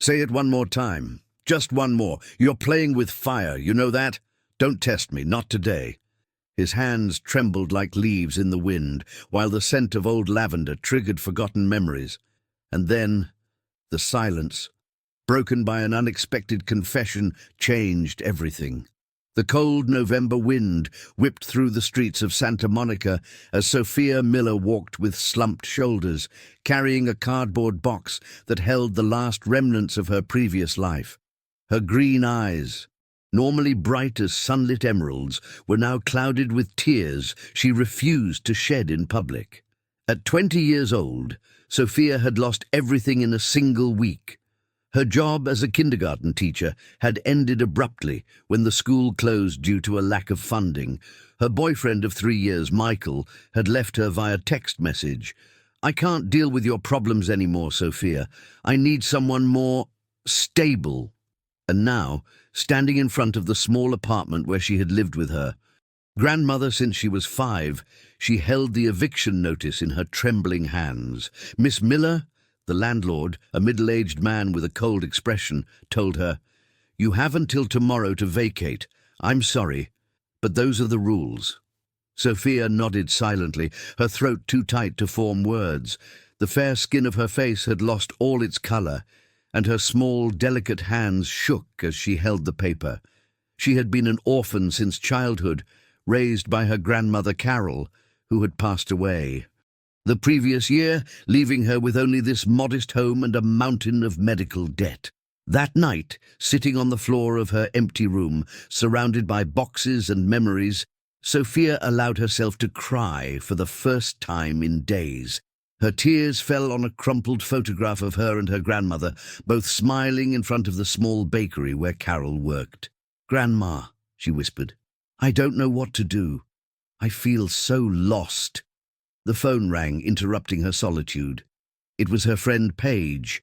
Say it one more time. Just one more. You're playing with fire, you know that? Don't test me, not today. His hands trembled like leaves in the wind, while the scent of old lavender triggered forgotten memories. And then, the silence, broken by an unexpected confession, changed everything. The cold November wind whipped through the streets of Santa Monica as Sophia Miller walked with slumped shoulders, carrying a cardboard box that held the last remnants of her previous life. Her green eyes, normally bright as sunlit emeralds, were now clouded with tears she refused to shed in public. At 20 years old, Sophia had lost everything in a single week. Her job as a kindergarten teacher had ended abruptly when the school closed due to a lack of funding. Her boyfriend of 3 years, Michael, had left her via text message. "I can't deal with your problems anymore, Sophia. I need someone more stable." And now, standing in front of the small apartment where she had lived with her grandmother since she was 5, she held the eviction notice in her trembling hands. Miss Miller, the landlord, a middle-aged man with a cold expression, told her, "You have until tomorrow to vacate. I'm sorry, but those are the rules." Sophia nodded silently, her throat too tight to form words. The fair skin of her face had lost all its colour, and her small, delicate hands shook as she held the paper. She had been an orphan since childhood, raised by her grandmother Carol, who had passed away the previous year, leaving her with only this modest home and a mountain of medical debt. That night, sitting on the floor of her empty room, surrounded by boxes and memories, Sophia allowed herself to cry for the first time in days. Her tears fell on a crumpled photograph of her and her grandmother, both smiling in front of the small bakery where Carol worked. "Grandma," she whispered, "I don't know what to do. I feel so lost." The phone rang, interrupting her solitude. It was her friend Paige,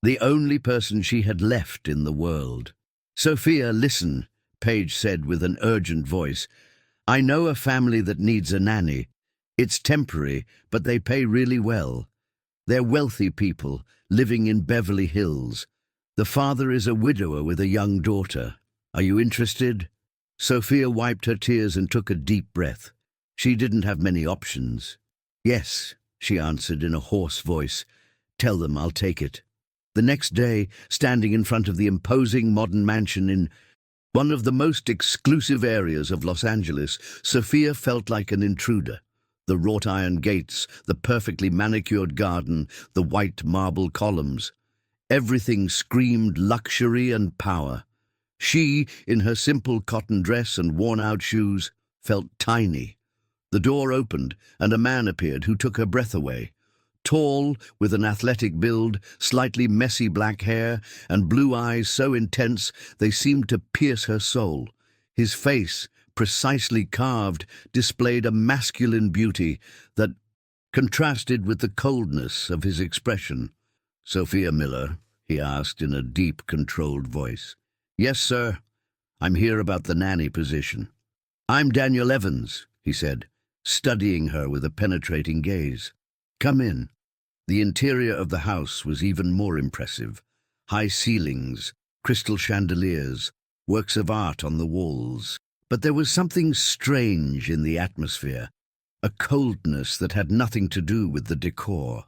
the only person she had left in the world. "Sophia, listen," Paige said with an urgent voice. "I know a family that needs a nanny. It's temporary, but they pay really well. They're wealthy people, living in Beverly Hills. The father is a widower with a young daughter. Are you interested?" Sophia wiped her tears and took a deep breath. She didn't have many options. "Yes," she answered in a hoarse voice. "Tell them I'll take it." The next day, standing in front of the imposing modern mansion in one of the most exclusive areas of Los Angeles, Sophia felt like an intruder. The wrought iron gates, the perfectly manicured garden, the white marble columns. Everything screamed luxury and power. She, in her simple cotton dress and worn-out shoes, felt tiny. The door opened, and a man appeared who took her breath away. Tall, with an athletic build, slightly messy black hair, and blue eyes so intense they seemed to pierce her soul. His face, precisely carved, displayed a masculine beauty that contrasted with the coldness of his expression. "Sophia Miller?" he asked in a deep, controlled voice. "Yes, sir. I'm here about the nanny position." "I'm Daniel Evans," he said, studying her with a penetrating gaze. "Come in." The interior of the house was even more impressive. High ceilings, crystal chandeliers, works of art on the walls. But there was something strange in the atmosphere, a coldness that had nothing to do with the decor.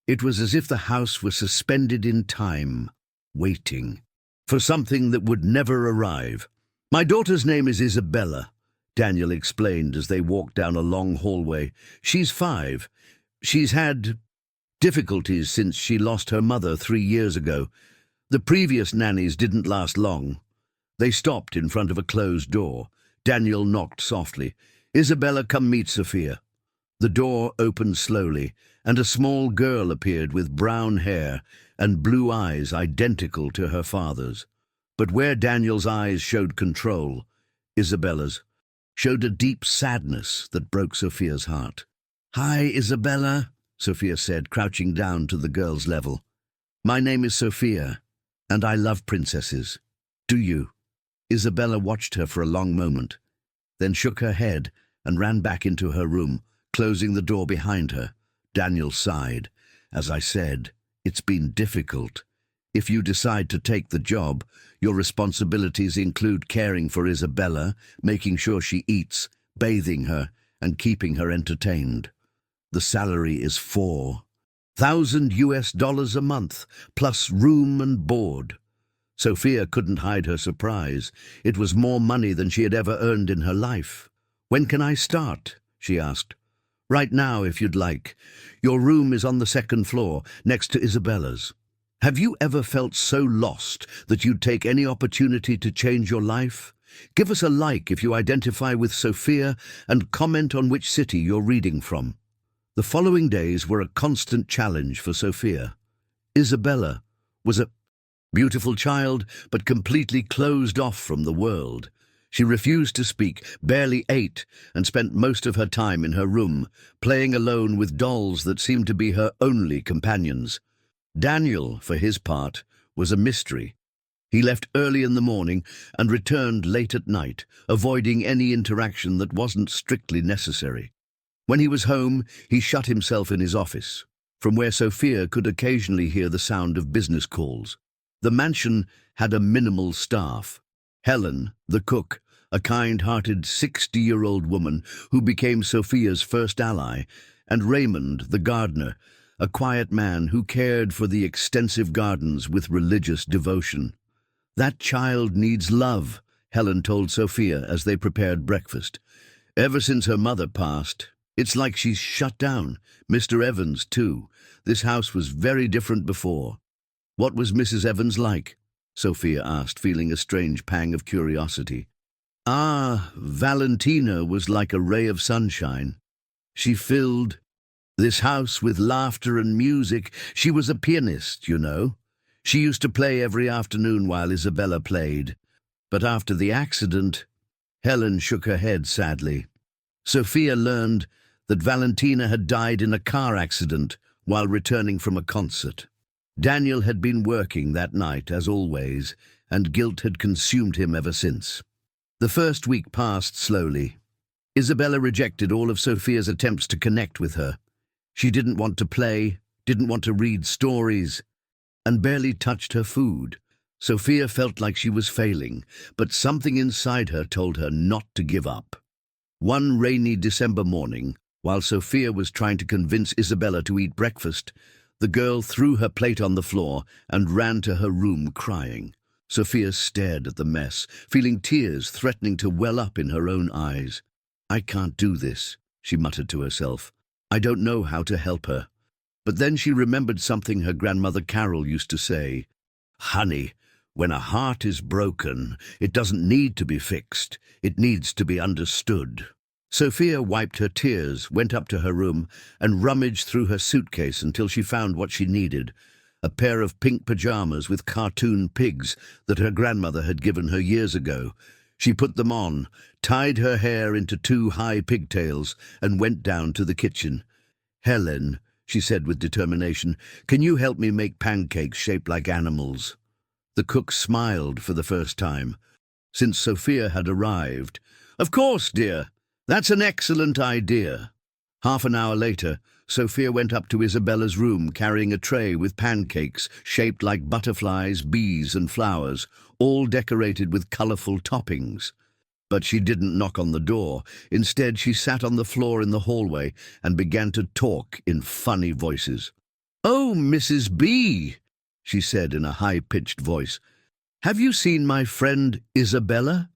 It was as if the house were suspended in time, waiting for something that would never arrive. "My daughter's name is Isabella," Daniel explained as they walked down a long hallway. "She's 5. She's had difficulties since she lost her mother 3 years ago. The previous nannies didn't last long." They stopped in front of a closed door. Daniel knocked softly. "Isabella, come meet Sophia." The door opened slowly, and a small girl appeared with brown hair and blue eyes identical to her father's. But where Daniel's eyes showed control, Isabella's showed a deep sadness that broke Sophia's heart. "Hi, Isabella," Sophia said, crouching down to the girl's level. "My name is Sophia, and I love princesses. Do you?" Isabella watched her for a long moment, then shook her head and ran back into her room, closing the door behind her. Daniel sighed. "As I said, it's been difficult. If you decide to take the job, your responsibilities include caring for Isabella, making sure she eats, bathing her, and keeping her entertained. The salary is $4,000 a month, plus room and board. Sophia couldn't hide her surprise. It was more money than she had ever earned in her life. "When can I start?" she asked. "Right now, if you'd like. Your room is on the second floor, next to Isabella's." Have you ever felt so lost that you'd take any opportunity to change your life? Give us a like if you identify with Sophia and comment on which city you're reading from. The following days were a constant challenge for Sophia. Isabella was a beautiful child, but completely closed off from the world. She refused to speak, barely ate, and spent most of her time in her room, playing alone with dolls that seemed to be her only companions. Daniel, for his part, was a mystery. He left early in the morning and returned late at night, avoiding any interaction that wasn't strictly necessary. When he was home, he shut himself in his office, from where Sophia could occasionally hear the sound of business calls. The mansion had a minimal staff. Helen, the cook, a kind-hearted 60-year-old woman who became Sophia's first ally, and Raymond, the gardener, a quiet man who cared for the extensive gardens with religious devotion. "That child needs love," Helen told Sophia as they prepared breakfast. "Ever since her mother passed, it's like she's shut down. Mr. Evans, too. This house was very different before." "What was Mrs. Evans like?" Sophia asked, feeling a strange pang of curiosity. Valentina was like a ray of sunshine. She filled this house with laughter and music. She was a pianist, you know. She used to play every afternoon while Isabella played. But after the accident, Helen shook her head sadly. Sophia learned that Valentina had died in a car accident while returning from a concert. Daniel had been working that night, as always, and guilt had consumed him ever since. The first week passed slowly. Isabella rejected all of Sophia's attempts to connect with her. She didn't want to play, didn't want to read stories, and barely touched her food. Sophia felt like she was failing, but something inside her told her not to give up. One rainy December morning, while Sophia was trying to convince Isabella to eat breakfast, the girl threw her plate on the floor and ran to her room crying. Sophia stared at the mess, feeling tears threatening to well up in her own eyes. "I can't do this," she muttered to herself. "I don't know how to help her." But then she remembered something her grandmother Carol used to say. "Honey, when a heart is broken, it doesn't need to be fixed. It needs to be understood." Sophia wiped her tears, went up to her room, and rummaged through her suitcase until she found what she needed: a pair of pink pajamas with cartoon pigs that her grandmother had given her years ago. She put them on, tied her hair into 2 high pigtails, and went down to the kitchen. "Helen," she said with determination, "can you help me make pancakes shaped like animals?" The cook smiled for the first time, since Sophia had arrived. "Of course, dear. That's an excellent idea." Half an hour later, Sophia went up to Isabella's room carrying a tray with pancakes shaped like butterflies, bees, and flowers, all decorated with colorful toppings. But she didn't knock on the door. Instead, she sat on the floor in the hallway and began to talk in funny voices. "Oh, Mrs. B," she said in a high-pitched voice, "have you seen my friend Isabella?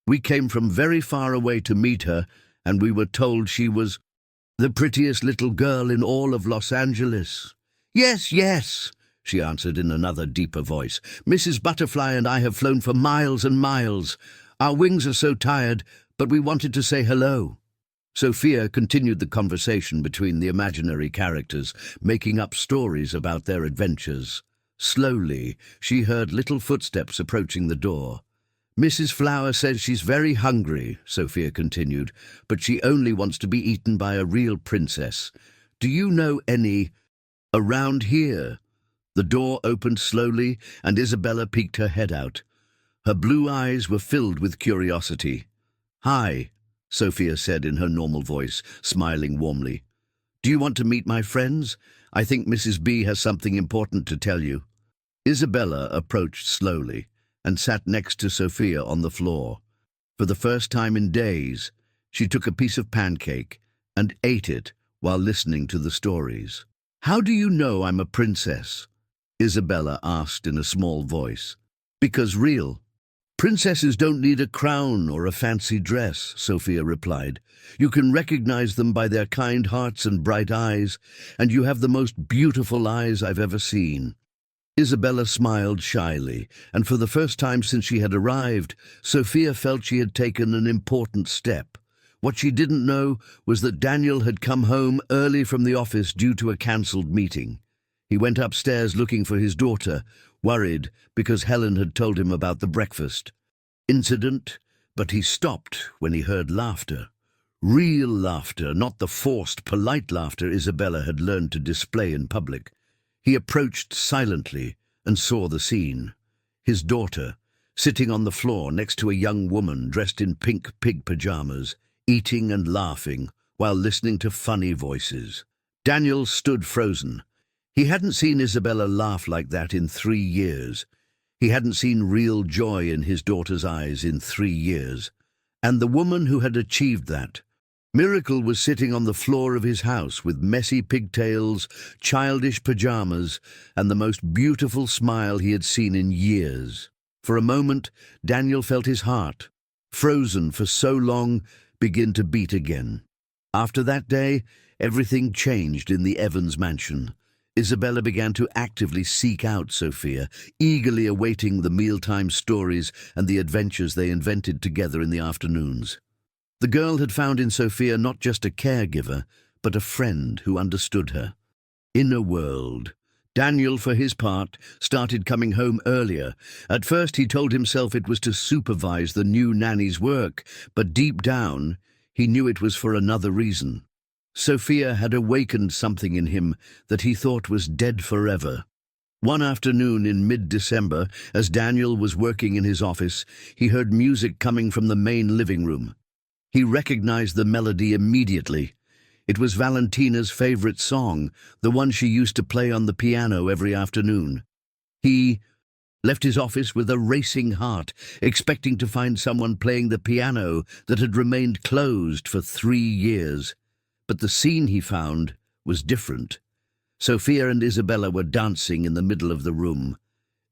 We came from very far away to meet her, and we were told she was the prettiest little girl in all of Los Angeles." "Yes, yes," she answered in another deeper voice. "Mrs. Butterfly and I have flown for miles and miles. Our wings are so tired, but we wanted to say hello." Sophia continued the conversation between the imaginary characters, making up stories about their adventures. Slowly, she heard little footsteps approaching the door. "Mrs. Flower says she's very hungry," Sophia continued, "but she only wants to be eaten by a real princess. Do you know any around here?" The door opened slowly, and Isabella peeked her head out. Her blue eyes were filled with curiosity. "Hi," Sophia said in her normal voice, smiling warmly. "Do you want to meet my friends? I think Mrs. B has something important to tell you." Isabella approached slowly and sat next to Sophia on the floor. For the first time in days, she took a piece of pancake and ate it while listening to the stories. "How do you know I'm a princess?" Isabella asked in a small voice. "Because real princesses don't need a crown or a fancy dress," Sophia replied. "You can recognize them by their kind hearts and bright eyes, and you have the most beautiful eyes I've ever seen." Isabella smiled shyly, and for the first time since she had arrived, Sophia felt she had taken an important step. What she didn't know was that Daniel had come home early from the office due to a cancelled meeting. He went upstairs looking for his daughter, worried because Helen had told him about the breakfast incident, but he stopped when he heard laughter. Real laughter, not the forced, polite laughter Isabella had learned to display in public. He approached silently and saw the scene. His daughter, sitting on the floor next to a young woman dressed in pink pig pajamas, eating and laughing while listening to funny voices. Daniel stood frozen. He hadn't seen Isabella laugh like that in 3 years. He hadn't seen real joy in his daughter's eyes in 3 years. And the woman who had achieved that miracle was sitting on the floor of his house with messy pigtails, childish pajamas, and the most beautiful smile he had seen in years. For a moment, Daniel felt his heart, frozen for so long, begin to beat again. After that day, everything changed in the Evans mansion. Isabella began to actively seek out Sophia, eagerly awaiting the mealtime stories and the adventures they invented together in the afternoons. The girl had found in Sophia not just a caregiver, but a friend who understood her. In a world, Daniel, for his part, started coming home earlier. At first he told himself it was to supervise the new nanny's work, but deep down, he knew it was for another reason. Sophia had awakened something in him that he thought was dead forever. One afternoon in mid-December, as Daniel was working in his office, he heard music coming from the main living room. He recognized the melody immediately. It was Valentina's favorite song, the one she used to play on the piano every afternoon. He left his office with a racing heart, expecting to find someone playing the piano that had remained closed for 3 years. But the scene he found was different. Sophia and Isabella were dancing in the middle of the room.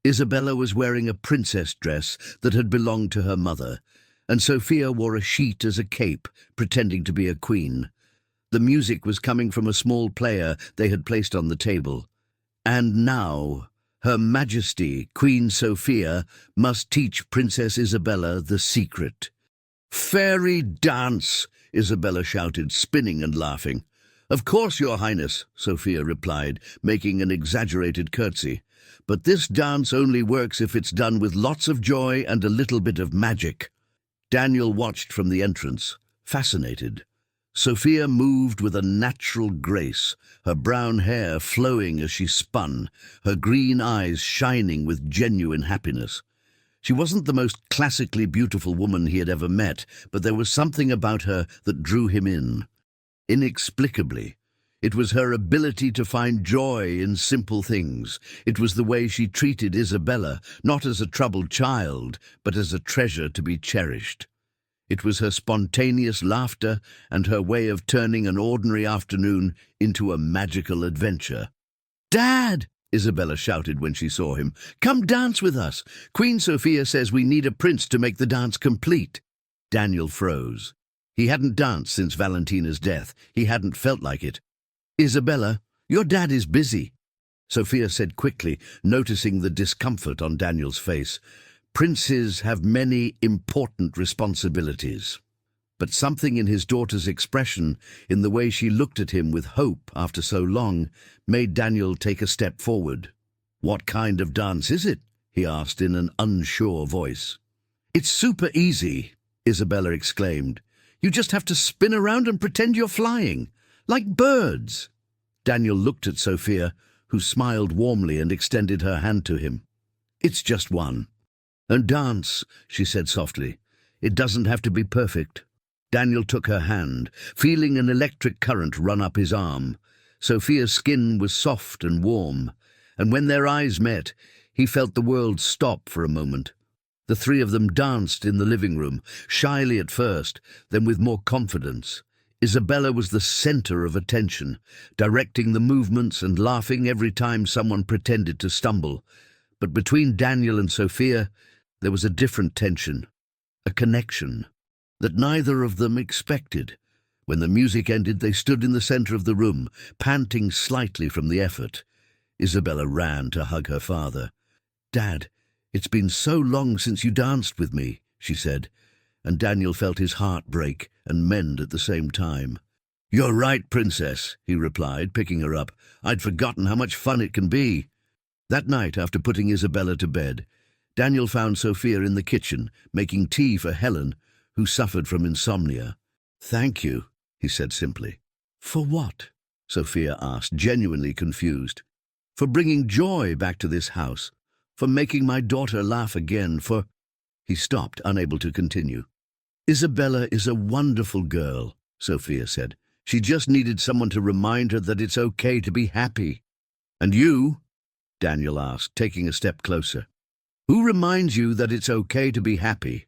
Isabella was wearing a princess dress that had belonged to her mother, and Sophia wore a sheet as a cape, pretending to be a queen. The music was coming from a small player they had placed on the table. And now, Her Majesty, Queen Sophia, must teach Princess Isabella the secret. "Fairy dance!" Isabella shouted, spinning and laughing. "Of course, Your Highness," Sophia replied, making an exaggerated curtsy. "But this dance only works if it's done with lots of joy and a little bit of magic." Daniel watched from the entrance, fascinated. Sophia moved with a natural grace, her brown hair flowing as she spun, her green eyes shining with genuine happiness. She wasn't the most classically beautiful woman he had ever met, but there was something about her that drew him in. Inexplicably, it was her ability to find joy in simple things. It was the way she treated Isabella, not as a troubled child, but as a treasure to be cherished. It was her spontaneous laughter and her way of turning an ordinary afternoon into a magical adventure. "Dad!" Isabella shouted when she saw him. "Come dance with us. Queen Sophia says we need a prince to make the dance complete." Daniel froze. He hadn't danced since Valentina's death. He hadn't felt like it. "Isabella, your dad is busy," Sophia said quickly, noticing the discomfort on Daniel's face. "Princes have many important responsibilities." But something in his daughter's expression, in the way she looked at him with hope after so long, made Daniel take a step forward. "What kind of dance is it?" he asked in an unsure voice. "It's super easy," Isabella exclaimed. "You just have to spin around and pretend you're flying, like birds." Daniel looked at Sophia, who smiled warmly and extended her hand to him. "It's just one. And dance," she said softly. "It doesn't have to be perfect." Daniel took her hand, feeling an electric current run up his arm. Sophia's skin was soft and warm, and when their eyes met, He felt the world stop for a moment. The three of them danced in the living room, shyly at first, then with more confidence. Isabella was the center of attention, directing the movements and laughing every time someone pretended to stumble. But between Daniel and Sophia, there was a different tension, a connection that neither of them expected. When the music ended, they stood in the center of the room, panting slightly from the effort. Isabella ran to hug her father. "Dad, it's been so long since you danced with me," she said, and Daniel felt his heart break and mend at the same time. "You're right, Princess," he replied, picking her up. "I'd forgotten how much fun it can be." That night, after putting Isabella to bed, Daniel found Sophia in the kitchen, making tea for Helen, who suffered from insomnia. "Thank you," he said simply. "For what?" Sophia asked, genuinely confused. "For bringing joy back to this house, for making my daughter laugh again, for—" He stopped, unable to continue. "Isabella is a wonderful girl," Sophia said. "She just needed someone to remind her that it's okay to be happy." "And you?" Daniel asked, taking a step closer. "Who reminds you that it's okay to be happy?"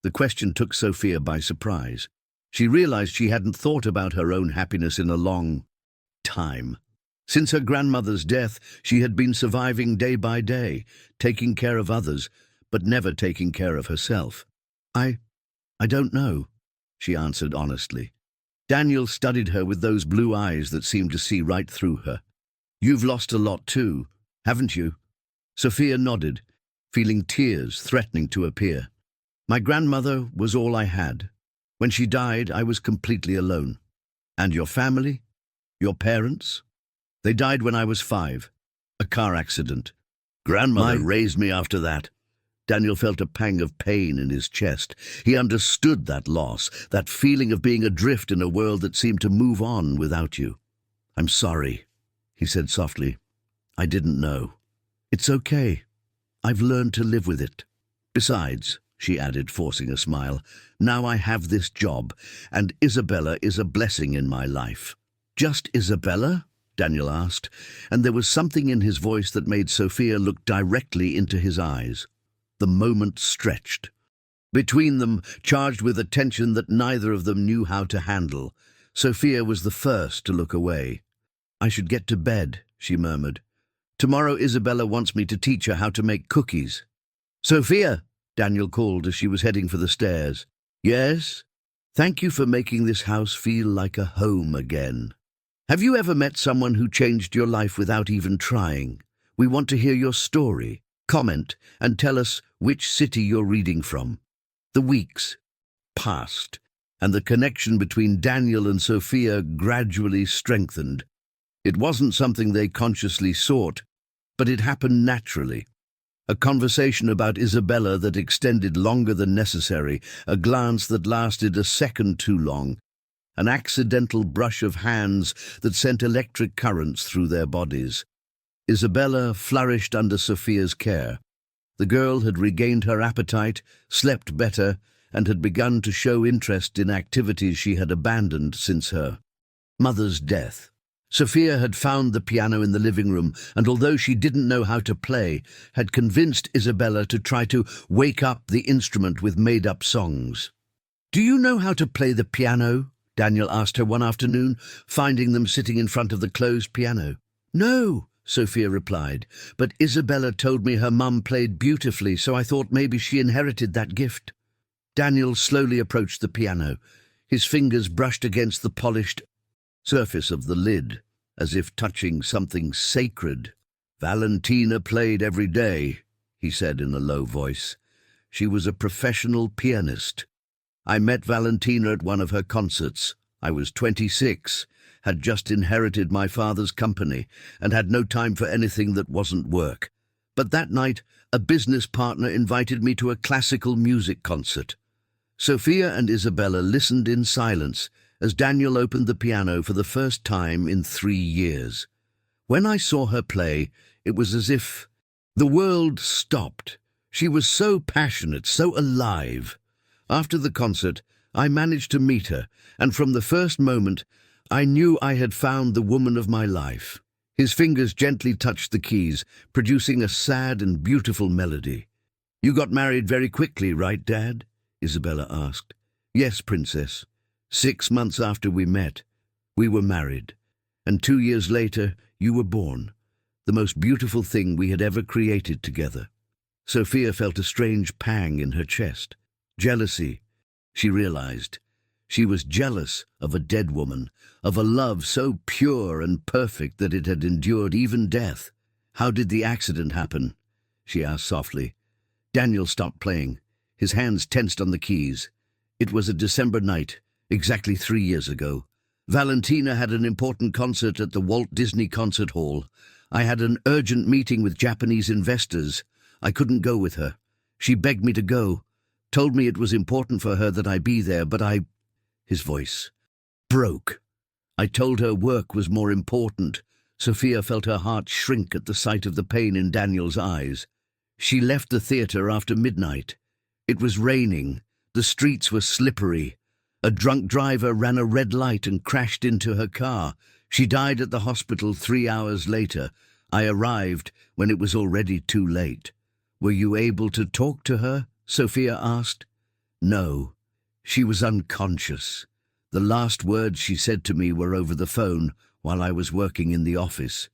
The question took Sophia by surprise. She realized she hadn't thought about her own happiness in a long time. Since her grandmother's death, she had been surviving day by day, taking care of others, but never taking care of herself. I don't know," she answered honestly. Daniel studied her with those blue eyes that seemed to see right through her. "You've lost a lot too, haven't you?" Sophia nodded, feeling tears threatening to appear. "My grandmother was all I had. When she died, I was completely alone. And your family? Your parents? They died when I was 5. A car accident. Grandmother raised me after that." Daniel felt a pang of pain in his chest. He understood that loss, that feeling of being adrift in a world that seemed to move on without you. "I'm sorry," he said softly. "I didn't know." "It's okay. I've learned to live with it. Besides," she added, forcing a smile, "now I have this job, and Isabella is a blessing in my life." "Just Isabella?" Daniel asked, and there was something in his voice that made Sophia look directly into his eyes. The moment stretched. Between them, charged with a tension that neither of them knew how to handle, Sophia was the first to look away. "I should get to bed," she murmured. "Tomorrow Isabella wants me to teach her how to make cookies." "Sophia!" Daniel called as she was heading for the stairs. "Yes? Thank you for making this house feel like a home again. Have you ever met someone who changed your life without even trying? We want to hear your story. Comment and tell us which city you're reading from." The weeks passed, and the connection between Daniel and Sophia gradually strengthened. It wasn't something they consciously sought, but it happened naturally. A conversation about Isabella that extended longer than necessary, a glance that lasted a second too long, an accidental brush of hands that sent electric currents through their bodies. Isabella flourished under Sophia's care. The girl had regained her appetite, slept better, and had begun to show interest in activities she had abandoned since her mother's death. Sophia had found the piano in the living room, and although she didn't know how to play, had convinced Isabella to try to wake up the instrument with made-up songs. "Do you know how to play the piano?" Daniel asked her one afternoon, finding them sitting in front of the closed piano. "No," Sophia replied, "but Isabella told me her mum played beautifully, so I thought maybe she inherited that gift." Daniel slowly approached the piano. His fingers brushed against the polished surface of the lid, as if touching something sacred. "Valentina played every day," he said in a low voice. "She was a professional pianist. I met Valentina at one of her concerts. I was 26, had just inherited my father's company, and had no time for anything that wasn't work. But that night, a business partner invited me to a classical music concert." Sophia and Isabella listened in silence as Daniel opened the piano for the first time in 3 years. "When I saw her play, it was as if the world stopped. She was so passionate, so alive. After the concert, I managed to meet her, and from the first moment, I knew I had found the woman of my life." His fingers gently touched the keys, producing a sad and beautiful melody. "You got married very quickly, right, Dad?" Isabella asked. "Yes, Princess. 6 months after we met, we were married. And 2 years later, you were born. The most beautiful thing we had ever created together." Sophia felt a strange pang in her chest. Jealousy, she realized. She was jealous of a dead woman, of a love so pure and perfect that it had endured even death. "How did the accident happen?" she asked softly. Daniel stopped playing, his hands tensed on the keys. "It was a December night, exactly 3 years ago. Valentina had an important concert at the Walt Disney Concert Hall. I had an urgent meeting with Japanese investors. I couldn't go with her. She begged me to go, told me it was important for her that I be there, but I—" His voice broke. "I told her work was more important." Sophia felt her heart shrink at the sight of the pain in Daniel's eyes. She left the theater after midnight. It was raining. The streets were slippery. A drunk driver ran a red light and crashed into her car. She died at the hospital 3 hours later. I arrived when it was already too late. "Were you able to talk to her?" Sophia asked. "No. She was unconscious. The last words she said to me were over the phone while I was working in the office.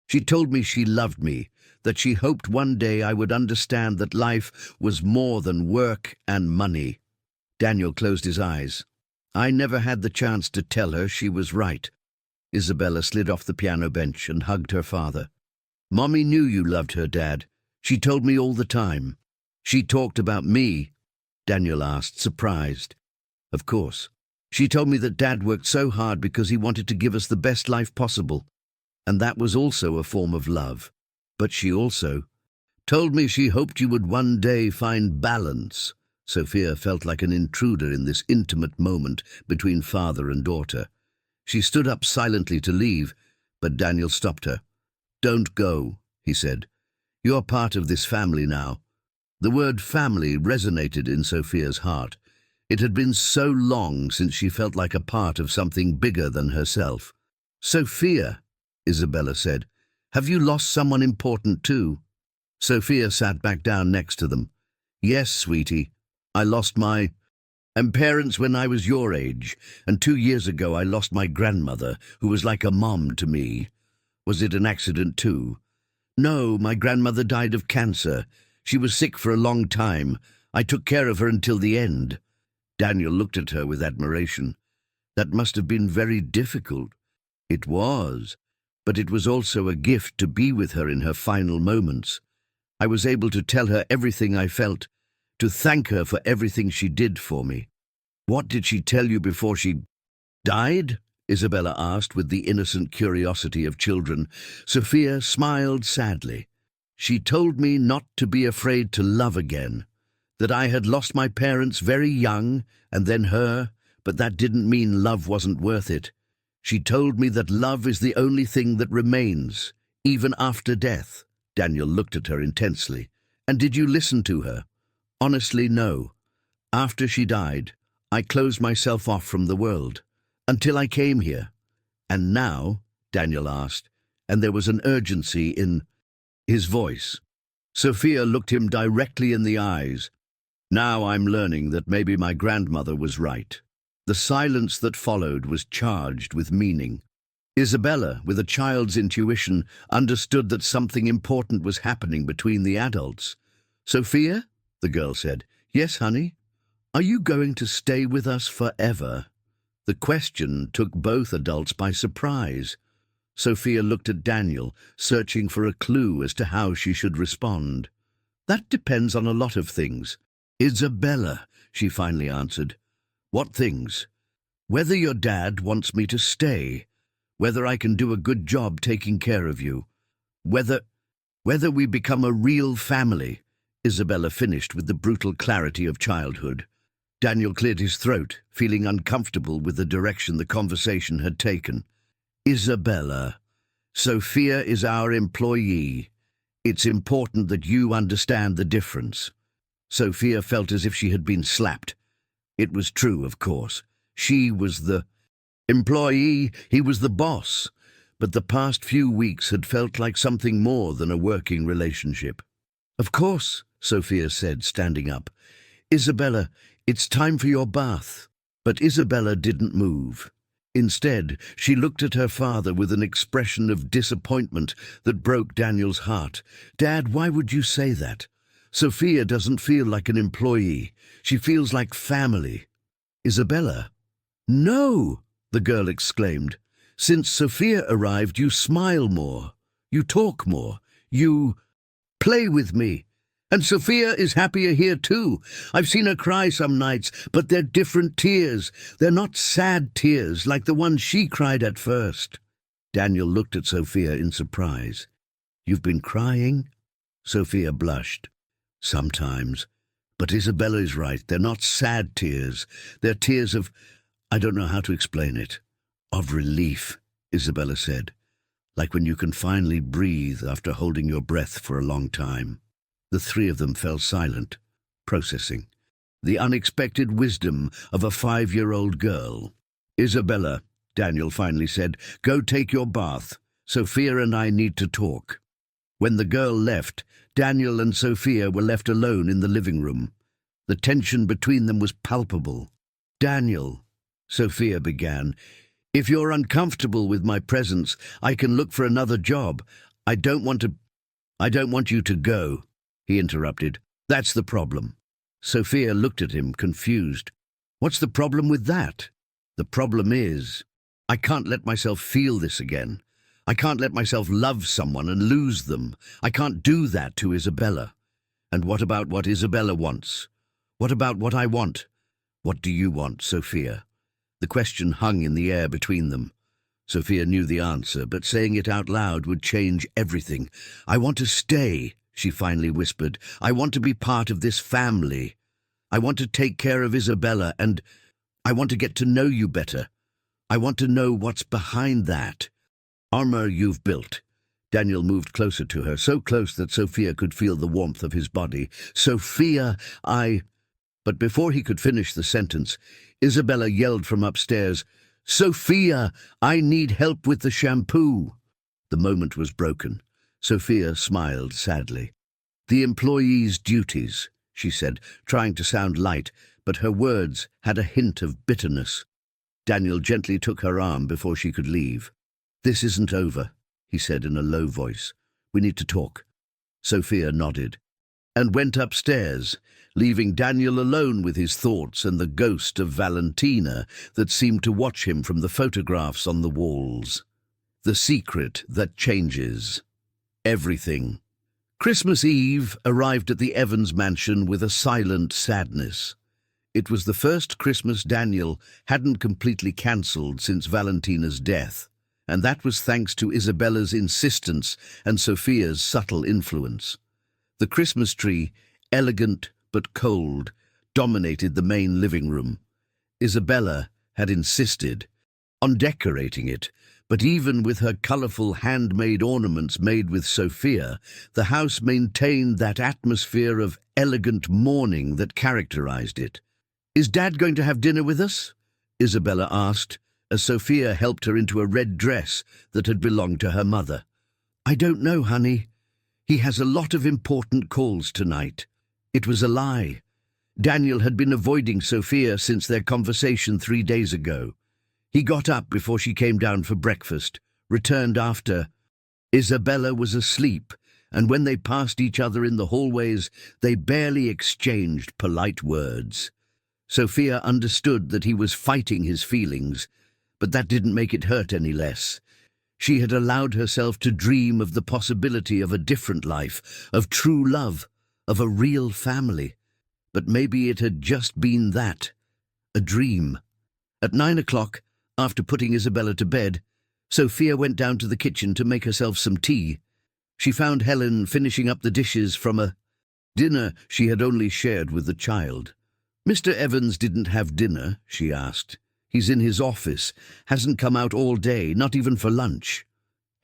She told me she loved me, that she hoped one day I would understand that life was more than work and money." Daniel closed his eyes. "I never had the chance to tell her she was right." Isabella slid off the piano bench and hugged her father. "Mommy knew you loved her, Dad. She told me all the time." "She talked about me?" Daniel asked, surprised. "Of course. She told me that Dad worked so hard because he wanted to give us the best life possible. And that was also a form of love. But she also told me she hoped you would one day find balance." Sophia felt like an intruder in this intimate moment between father and daughter. She stood up silently to leave, but Daniel stopped her. "Don't go," he said. "You're part of this family now." The word family resonated in Sophia's heart. It had been so long since she felt like a part of something bigger than herself. "Sophia," Isabella said, "have you lost someone important too?" Sophia sat back down next to them. "Yes, sweetie. I lost my parents when I was your age, and 2 years ago I lost my grandmother, who was like a mom to me." "Was it an accident too?" "No, my grandmother died of cancer. She was sick for a long time. I took care of her until the end." Daniel looked at her with admiration. "That must have been very difficult." "It was, but it was also a gift to be with her in her final moments. I was able to tell her everything I felt, to thank her for everything she did for me." "What did she tell you before she died?" Isabella asked with the innocent curiosity of children. Sophia smiled sadly. "She told me not to be afraid to love again, that I had lost my parents very young and then her, but that didn't mean love wasn't worth it. She told me that love is the only thing that remains, even after death." Daniel looked at her intensely. "And did you listen to her?" "Honestly, no. After she died, I closed myself off from the world, until I came here." "And now?" Daniel asked, and there was an urgency in his voice. Sophia looked him directly in the eyes. "Now I'm learning that maybe my grandmother was right." The silence that followed was charged with meaning. Isabella, with a child's intuition, understood that something important was happening between the adults. "Sophia?" the girl said. "Yes, honey? Are you going to stay with us forever?" The question took both adults by surprise. Sophia looked at Daniel, searching for a clue as to how she should respond. "That depends on a lot of things." "Isabella," she finally answered. "What things?" "Whether your dad wants me to stay, whether I can do a good job taking care of you, whether we become a real family," Isabella finished with the brutal clarity of childhood. Daniel cleared his throat, feeling uncomfortable with the direction the conversation had taken. "Isabella, Sophia is our employee. It's important that you understand the difference." Sophia felt as if she had been slapped. It was true, of course. She was the employee, he was the boss. but the past few weeks had felt like something more than a working relationship. "Of course," Sophia said, standing up. "Isabella, it's time for your bath." But Isabella didn't move. Instead, she looked at her father with an expression of disappointment that broke Daniel's heart. "Dad, why would you say that? Sophia doesn't feel like an employee. She feels like family." "Isabella?" "No!" the girl exclaimed. "Since Sophia arrived, you smile more. You talk more. You play with me. And Sophia is happier here too. I've seen her cry some nights, but they're different tears. They're not sad tears like the ones she cried at first." Daniel looked at Sophia in surprise. "You've been crying?" Sophia blushed. "Sometimes. But Isabella is right. They're not sad tears. They're tears of— I don't know how to explain it. Of relief," Isabella said. "Like when you can finally breathe after holding your breath for a long time." The three of them fell silent, processing the unexpected wisdom of a 5-year-old girl. "Isabella," Daniel finally said, "go take your bath. Sophia and I need to talk." When the girl left, Daniel and Sophia were left alone in the living room. The tension between them was palpable. "Daniel," Sophia began, "if you're uncomfortable with my presence, I can look for another job. I don't want you to go," he interrupted. "That's the problem." Sophia looked at him, confused. "What's the problem with that?" "The problem is, I can't let myself feel this again. I can't let myself love someone and lose them. I can't do that to Isabella. And what about what Isabella wants? What about what I want? What do you want, Sophia?" The question hung in the air between them. Sophia knew the answer, but saying it out loud would change everything. "I want to stay," she finally whispered. "I want to be part of this family. I want to take care of Isabella, and I want to get to know you better. I want to know what's behind that armor you've built." Daniel moved closer to her, so close that Sophia could feel the warmth of his body. "Sophia, But before he could finish the sentence, Isabella yelled from upstairs, "Sophia, I need help with the shampoo." The moment was broken. Sophia smiled sadly. "The employee's duties," she said, trying to sound light, but her words had a hint of bitterness. Daniel gently took her arm before she could leave. "This isn't over," he said in a low voice. "We need to talk." Sophia nodded and went upstairs, leaving Daniel alone with his thoughts and the ghost of Valentina that seemed to watch him from the photographs on the walls. The secret that changes everything. Christmas Eve arrived at the Evans mansion with a silent sadness. It was the first Christmas Daniel hadn't completely cancelled since Valentina's death, and that was thanks to Isabella's insistence and Sophia's subtle influence. The Christmas tree, elegant but cold, dominated the main living room. Isabella had insisted on decorating it, but even with her colourful handmade ornaments made with Sophia, the house maintained that atmosphere of elegant mourning that characterized it. "Is Dad going to have dinner with us?" Isabella asked, as Sophia helped her into a red dress that had belonged to her mother. "I don't know, honey. He has a lot of important calls tonight." It was a lie. Daniel had been avoiding Sophia since their conversation 3 days ago. He got up before she came down for breakfast, returned after. Isabella was asleep, and when they passed each other in the hallways, they barely exchanged polite words. Sophia understood that he was fighting his feelings, but that didn't make it hurt any less. She had allowed herself to dream of the possibility of a different life, of true love, of a real family. But maybe it had just been that, a dream. At 9 o'clock, after putting Isabella to bed, Sophia went down to the kitchen to make herself some tea. She found Helen finishing up the dishes from a dinner she had only shared with the child. "Mr. Evans didn't have dinner?" she asked. "He's in his office, hasn't come out all day, not even for lunch."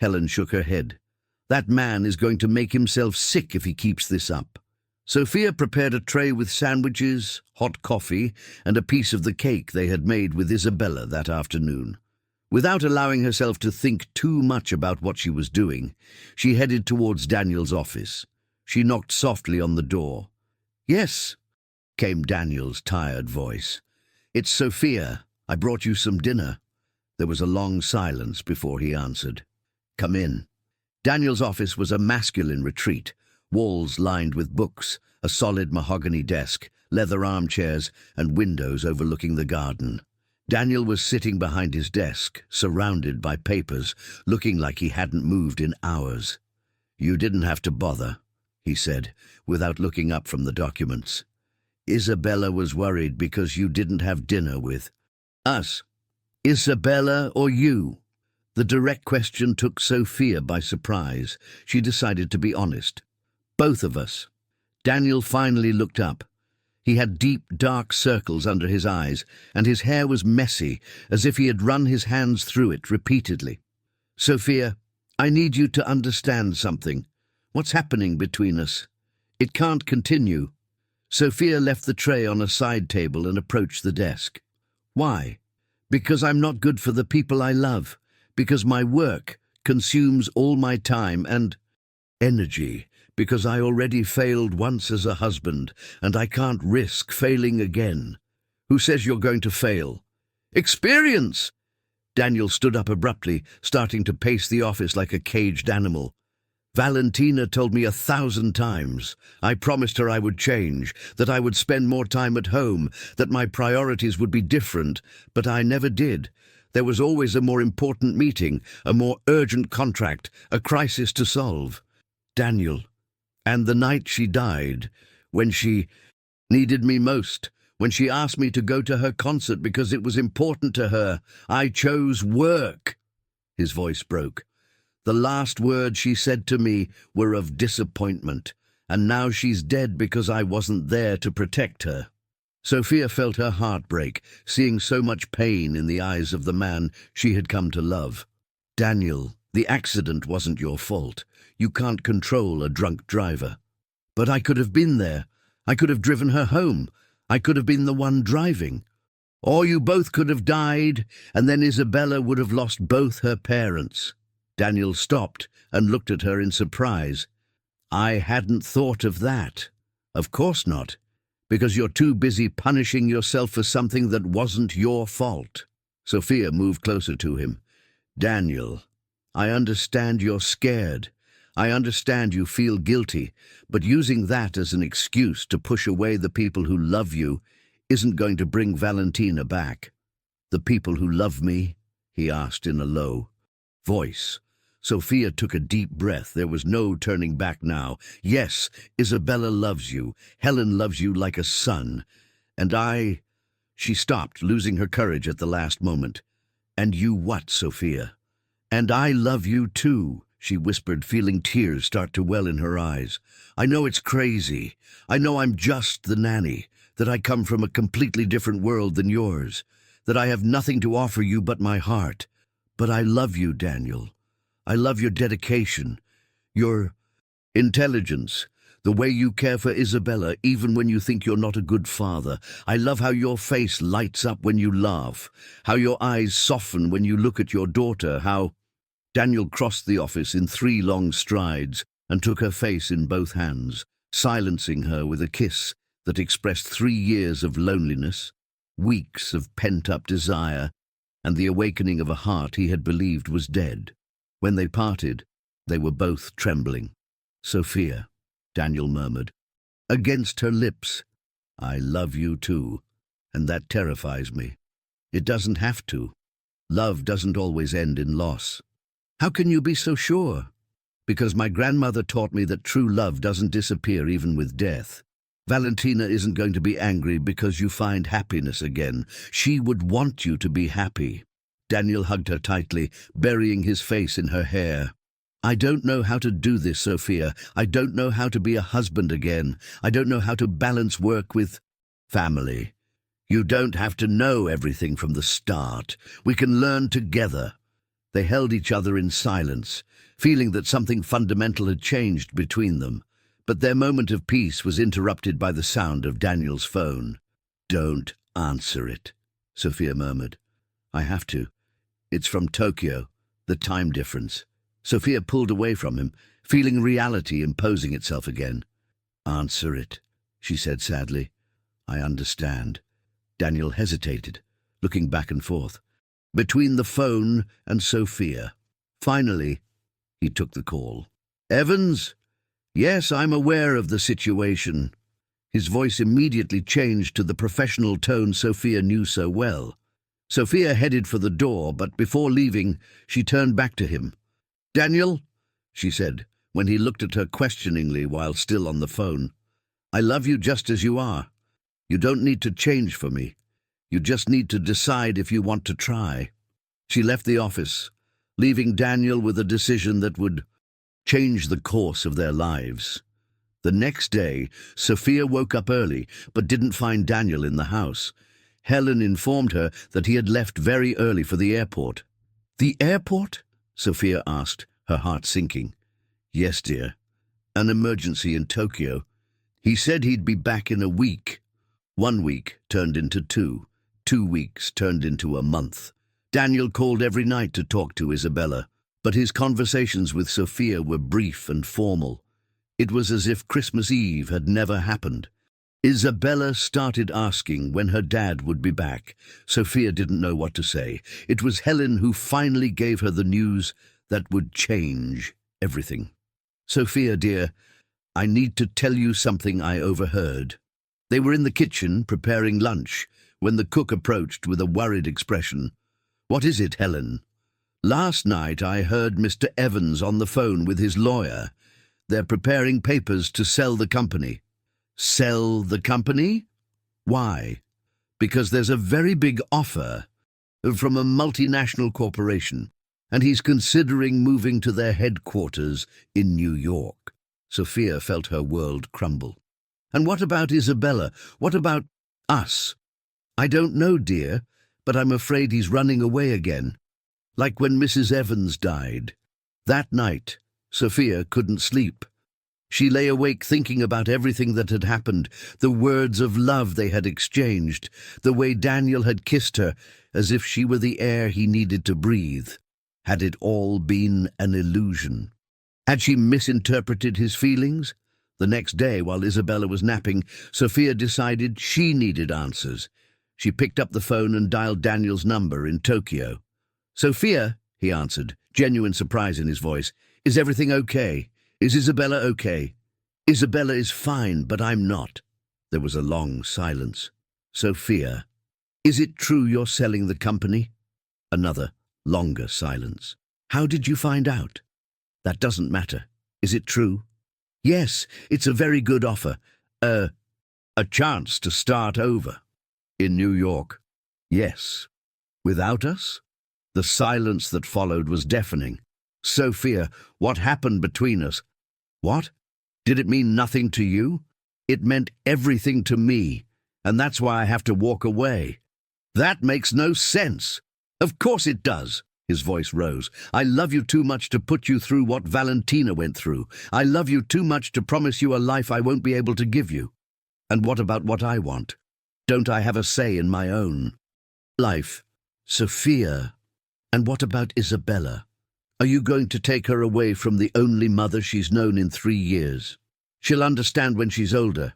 Helen shook her head. "That man is going to make himself sick if he keeps this up." Sophia prepared a tray with sandwiches, hot coffee, and a piece of the cake they had made with Isabella that afternoon. Without allowing herself to think too much about what she was doing, she headed towards Daniel's office. She knocked softly on the door. "Yes," came Daniel's tired voice. "It's Sophia. I brought you some dinner." There was a long silence before he answered. "Come in." Daniel's office was a masculine retreat, walls lined with books, a solid mahogany desk, leather armchairs, and windows overlooking the garden. Daniel was sitting behind his desk, surrounded by papers, looking like he hadn't moved in hours. "You didn't have to bother," he said, without looking up from the documents. "Isabella was worried because you didn't have dinner with us." "Isabella or you?" The direct question took Sophia by surprise. She decided to be honest. "Both of us." Daniel finally looked up. He had deep, dark circles under his eyes, and his hair was messy, as if he had run his hands through it repeatedly. "Sophia, I need you to understand something. What's happening between us? It can't continue." Sophia left the tray on a side table and approached the desk. "Why?" "Because I'm not good for the people I love. Because my work consumes all my time and energy. Because I already failed once as a husband, and I can't risk failing again." "Who says you're going to fail?" "Experience!" Daniel stood up abruptly, starting to pace the office like a caged animal. "Valentina told me 1,000 times. I promised her I would change, that I would spend more time at home, that my priorities would be different, but I never did. There was always a more important meeting, a more urgent contract, a crisis to solve." "Daniel, and the night she died, when she needed me most, when she asked me to go to her concert because it was important to her, I chose work." His voice broke. "The last words she said to me were of disappointment, and now she's dead because I wasn't there to protect her." Sophia felt her heart break, seeing so much pain in the eyes of the man she had come to love. "Daniel, the accident wasn't your fault. You can't control a drunk driver." "But I could have been there. I could have driven her home. I could have been the one driving. Or you both could have died, and then Isabella would have lost both her parents." Daniel stopped and looked at her in surprise. "I hadn't thought of that." "Of course not, because you're too busy punishing yourself for something that wasn't your fault." Sophia moved closer to him. "Daniel, I understand you're scared. I understand you feel guilty, but using that as an excuse to push away the people who love you isn't going to bring Valentina back." "The people who love me?" he asked in a low voice. Sophia took a deep breath. There was no turning back now. "Yes, Isabella loves you. Helen loves you like a son. And I—" She stopped, losing her courage at the last moment. "And you what, Sophia?" "And I love you too," she whispered, feeling tears start to well in her eyes. "I know it's crazy. I know I'm just the nanny, that I come from a completely different world than yours, that I have nothing to offer you but my heart. But I love you, Daniel. I love your dedication, your intelligence, the way you care for Isabella even when you think you're not a good father. I love how your face lights up when you laugh, how your eyes soften when you look at your daughter, how—" Daniel crossed the office in 3 long strides and took her face in both hands, silencing her with a kiss that expressed 3 years of loneliness, weeks of pent-up desire, and the awakening of a heart he had believed was dead. When they parted, they were both trembling. "Sophia," Daniel murmured, against her lips, "I love you too, and that terrifies me. It doesn't have to. Love doesn't always end in loss." "How can you be so sure?" "Because my grandmother taught me that true love doesn't disappear even with death. Valentina isn't going to be angry because you find happiness again. She would want you to be happy." Daniel hugged her tightly, burying his face in her hair. "I don't know how to do this, Sophia. I don't know how to be a husband again. I don't know how to balance work with family. You don't have to know everything from the start. We can learn together." They held each other in silence, feeling that something fundamental had changed between them. But their moment of peace was interrupted by the sound of Daniel's phone. "Don't answer it," Sophia murmured. "I have to. It's from Tokyo, the time difference. Sophia pulled away from him, feeling reality imposing itself again. Answer it, she said sadly. I understand. Daniel hesitated, looking back and forth, between the phone and Sophia. Finally, he took the call. Evans? Yes, I'm aware of the situation. His voice immediately changed to the professional tone Sophia knew so well. Sophia headed for the door, but before leaving, she turned back to him. Daniel, she said, when he looked at her questioningly while still on the phone, I love you just as you are. You don't need to change for me. You just need to decide if you want to try. She left the office, leaving Daniel with a decision that would change the course of their lives. The next day, Sophia woke up early, but didn't find Daniel in the house. Helen informed her that he had left very early for the airport. The airport? Sophia asked, her heart sinking. Yes, dear. An emergency in Tokyo. He said he'd be back in a week. 1 week turned into 2. 2 weeks turned into a month. Daniel called every night to talk to Isabella, but his conversations with Sophia were brief and formal. It was as if Christmas Eve had never happened. Isabella started asking when her dad would be back. Sophia didn't know what to say. It was Helen who finally gave her the news that would change everything. Sophia, dear, I need to tell you something I overheard. They were in the kitchen preparing lunch when the cook approached with a worried expression. What is it, Helen? Last night I heard Mr. Evans on the phone with his lawyer. They're preparing papers to sell the company. Sell the company? Why? Because there's a very big offer from a multinational corporation, and he's considering moving to their headquarters in New York. Sophia felt her world crumble. And what about Isabella? What about us? I don't know, dear, but I'm afraid he's running away again. Like when Mrs. Evans died. That night, Sophia couldn't sleep. She lay awake thinking about everything that had happened, the words of love they had exchanged, the way Daniel had kissed her, as if she were the air he needed to breathe. Had it all been an illusion? Had she misinterpreted his feelings? The next day, while Isabella was napping, Sophia decided she needed answers. She picked up the phone and dialed Daniel's number in Tokyo. Sophia, he answered, genuine surprise in his voice. Is everything okay? Is Isabella okay? Isabella is fine, but I'm not. There was a long silence. Sophia, is it true you're selling the company? Another, longer silence. How did you find out? That doesn't matter. Is it true? Yes, it's a very good offer. A chance to start over. In New York. Yes. Without us? The silence that followed was deafening. Sophia, what happened between us? What? Did it mean nothing to you? It meant everything to me, and that's why I have to walk away. That makes no sense. Of course it does. His voice rose. I love you too much to put you through what Valentina went through. I love you too much to promise you a life I won't be able to give you. And what about what I want? Don't I have a say in my own life? Sophia. And what about Isabella? Are you going to take her away from the only mother she's known in 3 years? She'll understand when she's older.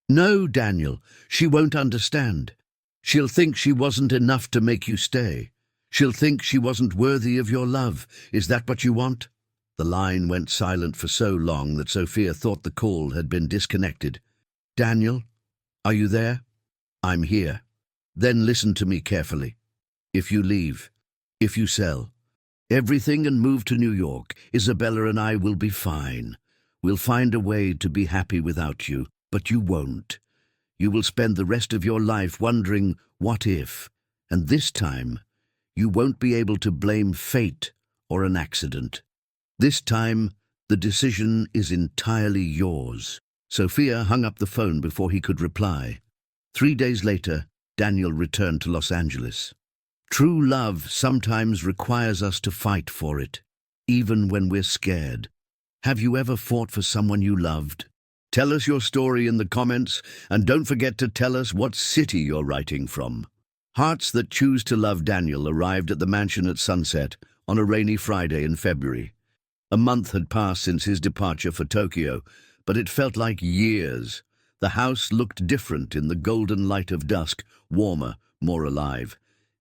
No, Daniel, she won't understand. She'll think she wasn't enough to make you stay. She'll think she wasn't worthy of your love. Is that what you want? The line went silent for so long that Sophia thought the call had been disconnected. Daniel, are you there? I'm here. Then listen to me carefully. If you leave, if you sell everything and move to New York, Isabella and I will be fine. We'll find a way to be happy without you, but you won't. You will spend the rest of your life wondering, what if? And this time, you won't be able to blame fate or an accident. This time, the decision is entirely yours. Sophia hung up the phone before he could reply. 3 days later, Daniel returned to Los Angeles. True love sometimes requires us to fight for it, even when we're scared. Have you ever fought for someone you loved? Tell us your story in the comments, and don't forget to tell us what city you're writing from. Hearts That Choose to Love Daniel arrived at the mansion at sunset on a rainy Friday in February. A month had passed since his departure for Tokyo, but it felt like years. The house looked different in the golden light of dusk, warmer, more alive.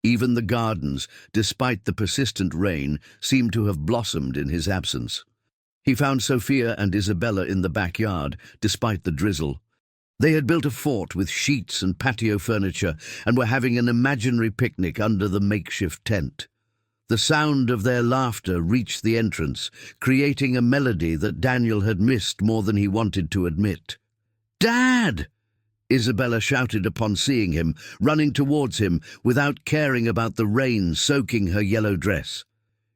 Even the gardens, despite the persistent rain, seemed to have blossomed in his absence. He found Sophia and Isabella in the backyard, despite the drizzle. They had built a fort with sheets and patio furniture and were having an imaginary picnic under the makeshift tent. The sound of their laughter reached the entrance, creating a melody that Daniel had missed more than he wanted to admit. "Dad!" Isabella shouted upon seeing him, running towards him without caring about the rain soaking her yellow dress.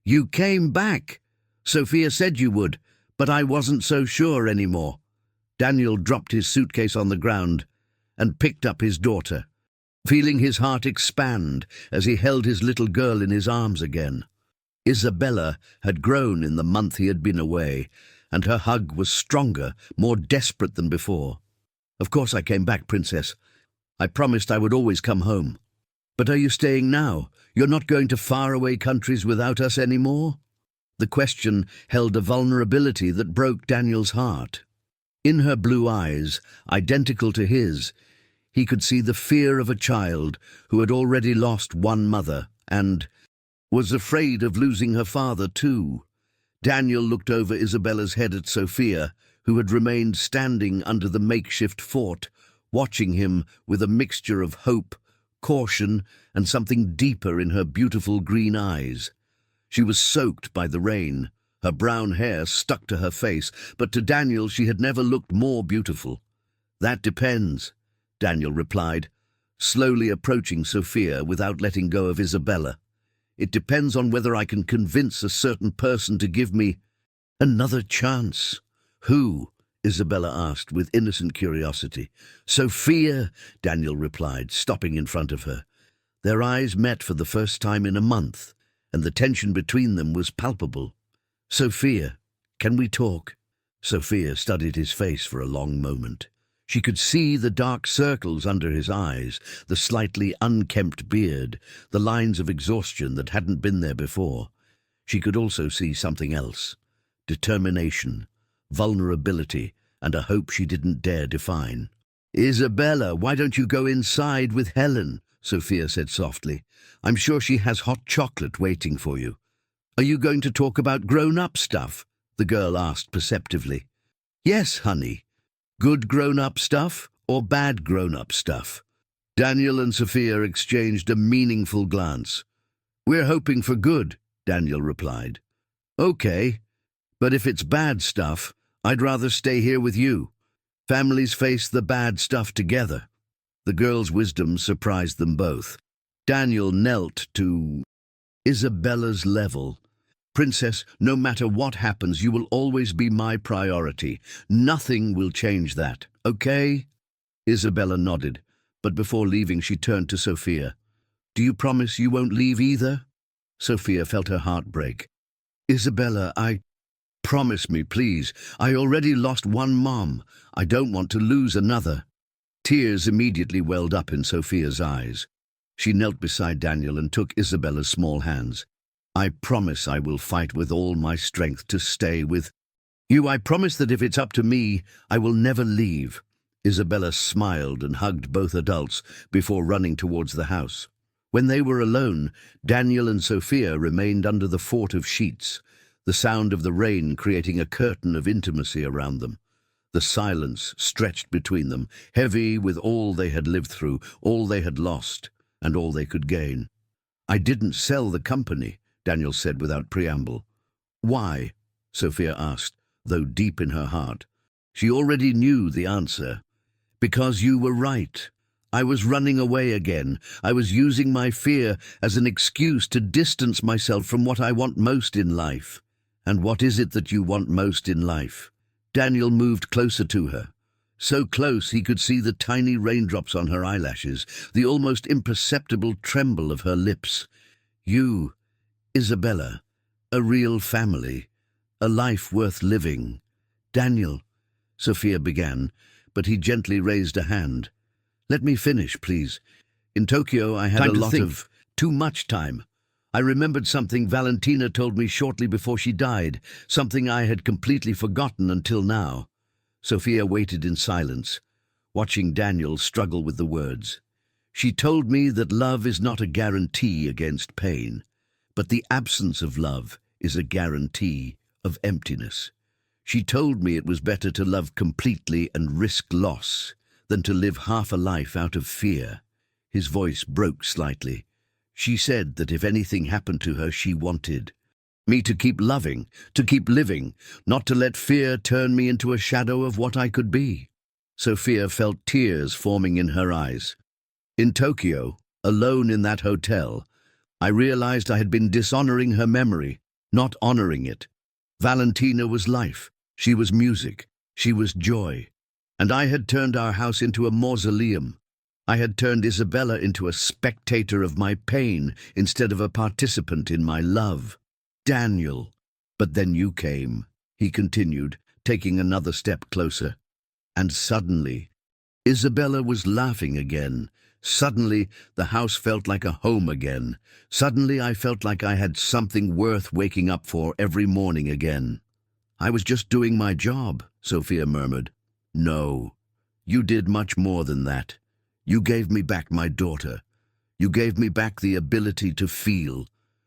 "You came back! Sophia said you would, but I wasn't so sure anymore." Daniel dropped his suitcase on the ground and picked up his daughter, feeling his heart expand as he held his little girl in his arms again. Isabella had grown in the month he had been away, and her hug was stronger, more desperate than before. "Of course I came back, Princess. I promised I would always come home. But are you staying now? You're not going to faraway countries without us anymore?" The question held a vulnerability that broke Daniel's heart. In her blue eyes, identical to his, he could see the fear of a child who had already lost one mother and was afraid of losing her father too. Daniel looked over Isabella's head at Sophia, who had remained standing under the makeshift fort, watching him with a mixture of hope, caution, and something deeper in her beautiful green eyes. She was soaked by the rain. Her brown hair stuck to her face, but to Daniel she had never looked more beautiful. "That depends," Daniel replied, slowly approaching Sophia without letting go of Isabella. "It depends on whether I can convince a certain person to give me another chance." "Who?" Isabella asked with innocent curiosity. "Sophia," Daniel replied, stopping in front of her. Their eyes met for the first time in a month, and the tension between them was palpable. "Sophia, can we talk?" Sophia studied his face for a long moment. She could see the dark circles under his eyes, the slightly unkempt beard, the lines of exhaustion that hadn't been there before. She could also see something else: determination, vulnerability, and a hope she didn't dare define. "Isabella, why don't you go inside with Helen?" Sophia said softly. "I'm sure she has hot chocolate waiting for you." "Are you going to talk about grown-up stuff?" the girl asked perceptively. "Yes, honey. Good grown-up stuff or bad grown-up stuff?" Daniel and Sophia exchanged a meaningful glance. "We're hoping for good," Daniel replied. "Okay, but if it's bad stuff, I'd rather stay here with you. Families face the bad stuff together." The girl's wisdom surprised them both. Daniel knelt to Isabella's level. "Princess, no matter what happens, you will always be my priority. Nothing will change that, okay?" Isabella nodded, but before leaving she turned to Sophia. "Do you promise you won't leave either?" Sophia felt her heart break. "Isabella, promise me, please. I already lost one mom. I don't want to lose another." Tears immediately welled up in Sophia's eyes. She knelt beside Daniel and took Isabella's small hands. "I promise I will fight with all my strength to stay with you. I promise that if it's up to me, I will never leave." Isabella smiled and hugged both adults before running towards the house. When they were alone, Daniel and Sophia remained under the fort of sheets, the sound of the rain creating a curtain of intimacy around them. The silence stretched between them, heavy with all they had lived through, all they had lost, and all they could gain. "I didn't sell the company," Daniel said without preamble. "Why?" Sophia asked, though deep in her heart. She already knew the answer. "Because you were right. I was running away again. I was using my fear as an excuse to distance myself from what I want most in life." "And what is it that you want most in life?" Daniel moved closer to her. So close he could see the tiny raindrops on her eyelashes, the almost imperceptible tremble of her lips. "You, Isabella, a real family, a life worth living." "Daniel," Sophia began, but he gently raised a hand. "Let me finish, please. In Tokyo, I had too much time. I remembered something Valentina told me shortly before she died, something I had completely forgotten until now. Sophia waited in silence, watching Daniel struggle with the words. She told me that love is not a guarantee against pain, but the absence of love is a guarantee of emptiness. She told me it was better to love completely and risk loss than to live half a life out of fear. His voice broke slightly. She said that if anything happened to her, she wanted me to keep loving, to keep living, not to let fear turn me into a shadow of what I could be. Sophia felt tears forming in her eyes. In Tokyo, alone in that hotel, I realized I had been dishonoring her memory, not honoring it. Valentina was life, she was music, she was joy. And I had turned our house into a mausoleum. I had turned Isabella into a spectator of my pain instead of a participant in my love. Daniel. But then you came, he continued, taking another step closer. And suddenly, Isabella was laughing again. Suddenly, the house felt like a home again. Suddenly, I felt like I had something worth waking up for every morning again. I was just doing my job, Sophia murmured. No, you did much more than that. You gave me back my daughter. You gave me back the ability to feel.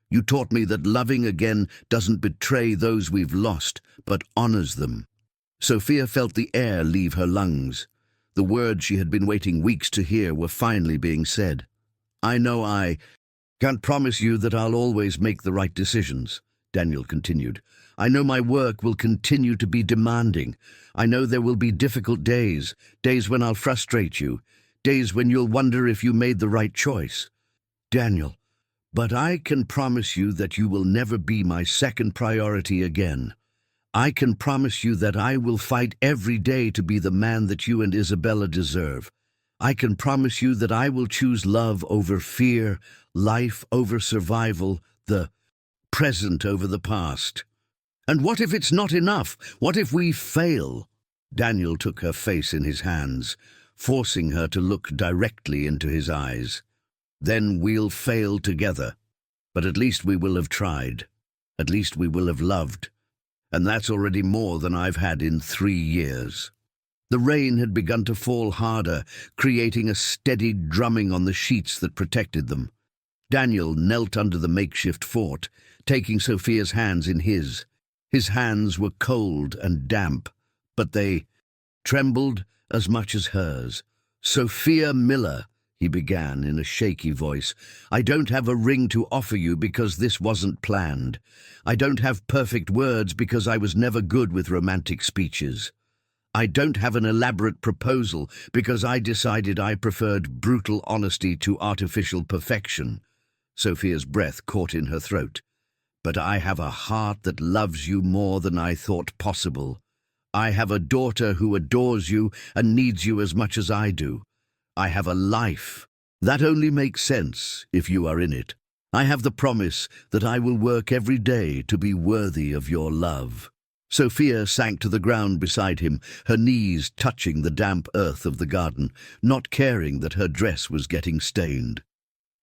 You taught me that loving again doesn't betray those we've lost, but honors them. Sophia felt the air leave her lungs. The words she had been waiting weeks to hear were finally being said. I know I can't promise you that I'll always make the right decisions, Daniel continued. I know my work will continue to be demanding. I know there will be difficult days, days when I'll frustrate you, days when you'll wonder if you made the right choice. Daniel, but I can promise you that you will never be my second priority again. I can promise you that I will fight every day to be the man that you and Isabella deserve. I can promise you that I will choose love over fear, life over survival, the present over the past. And what if it's not enough? What if we fail? Daniel took her face in his hands, forcing her to look directly into his eyes. Then we'll fail together. But at least we will have tried. At least we will have loved. And that's already more than I've had in 3 years. The rain had begun to fall harder, creating a steady drumming on the sheets that protected them. Daniel knelt under the makeshift fort, taking Sophia's hands in his. His hands were cold and damp, but they trembled as much as hers. Sophia Miller, he began in a shaky voice, I don't have a ring to offer you because this wasn't planned. I don't have perfect words because I was never good with romantic speeches. I don't have an elaborate proposal because I decided I preferred brutal honesty to artificial perfection. Sophia's breath caught in her throat. But I have a heart that loves you more than I thought possible. I have a daughter who adores you and needs you as much as I do. I have a life. That only makes sense if you are in it. I have the promise that I will work every day to be worthy of your love. Sophia sank to the ground beside him, her knees touching the damp earth of the garden, not caring that her dress was getting stained.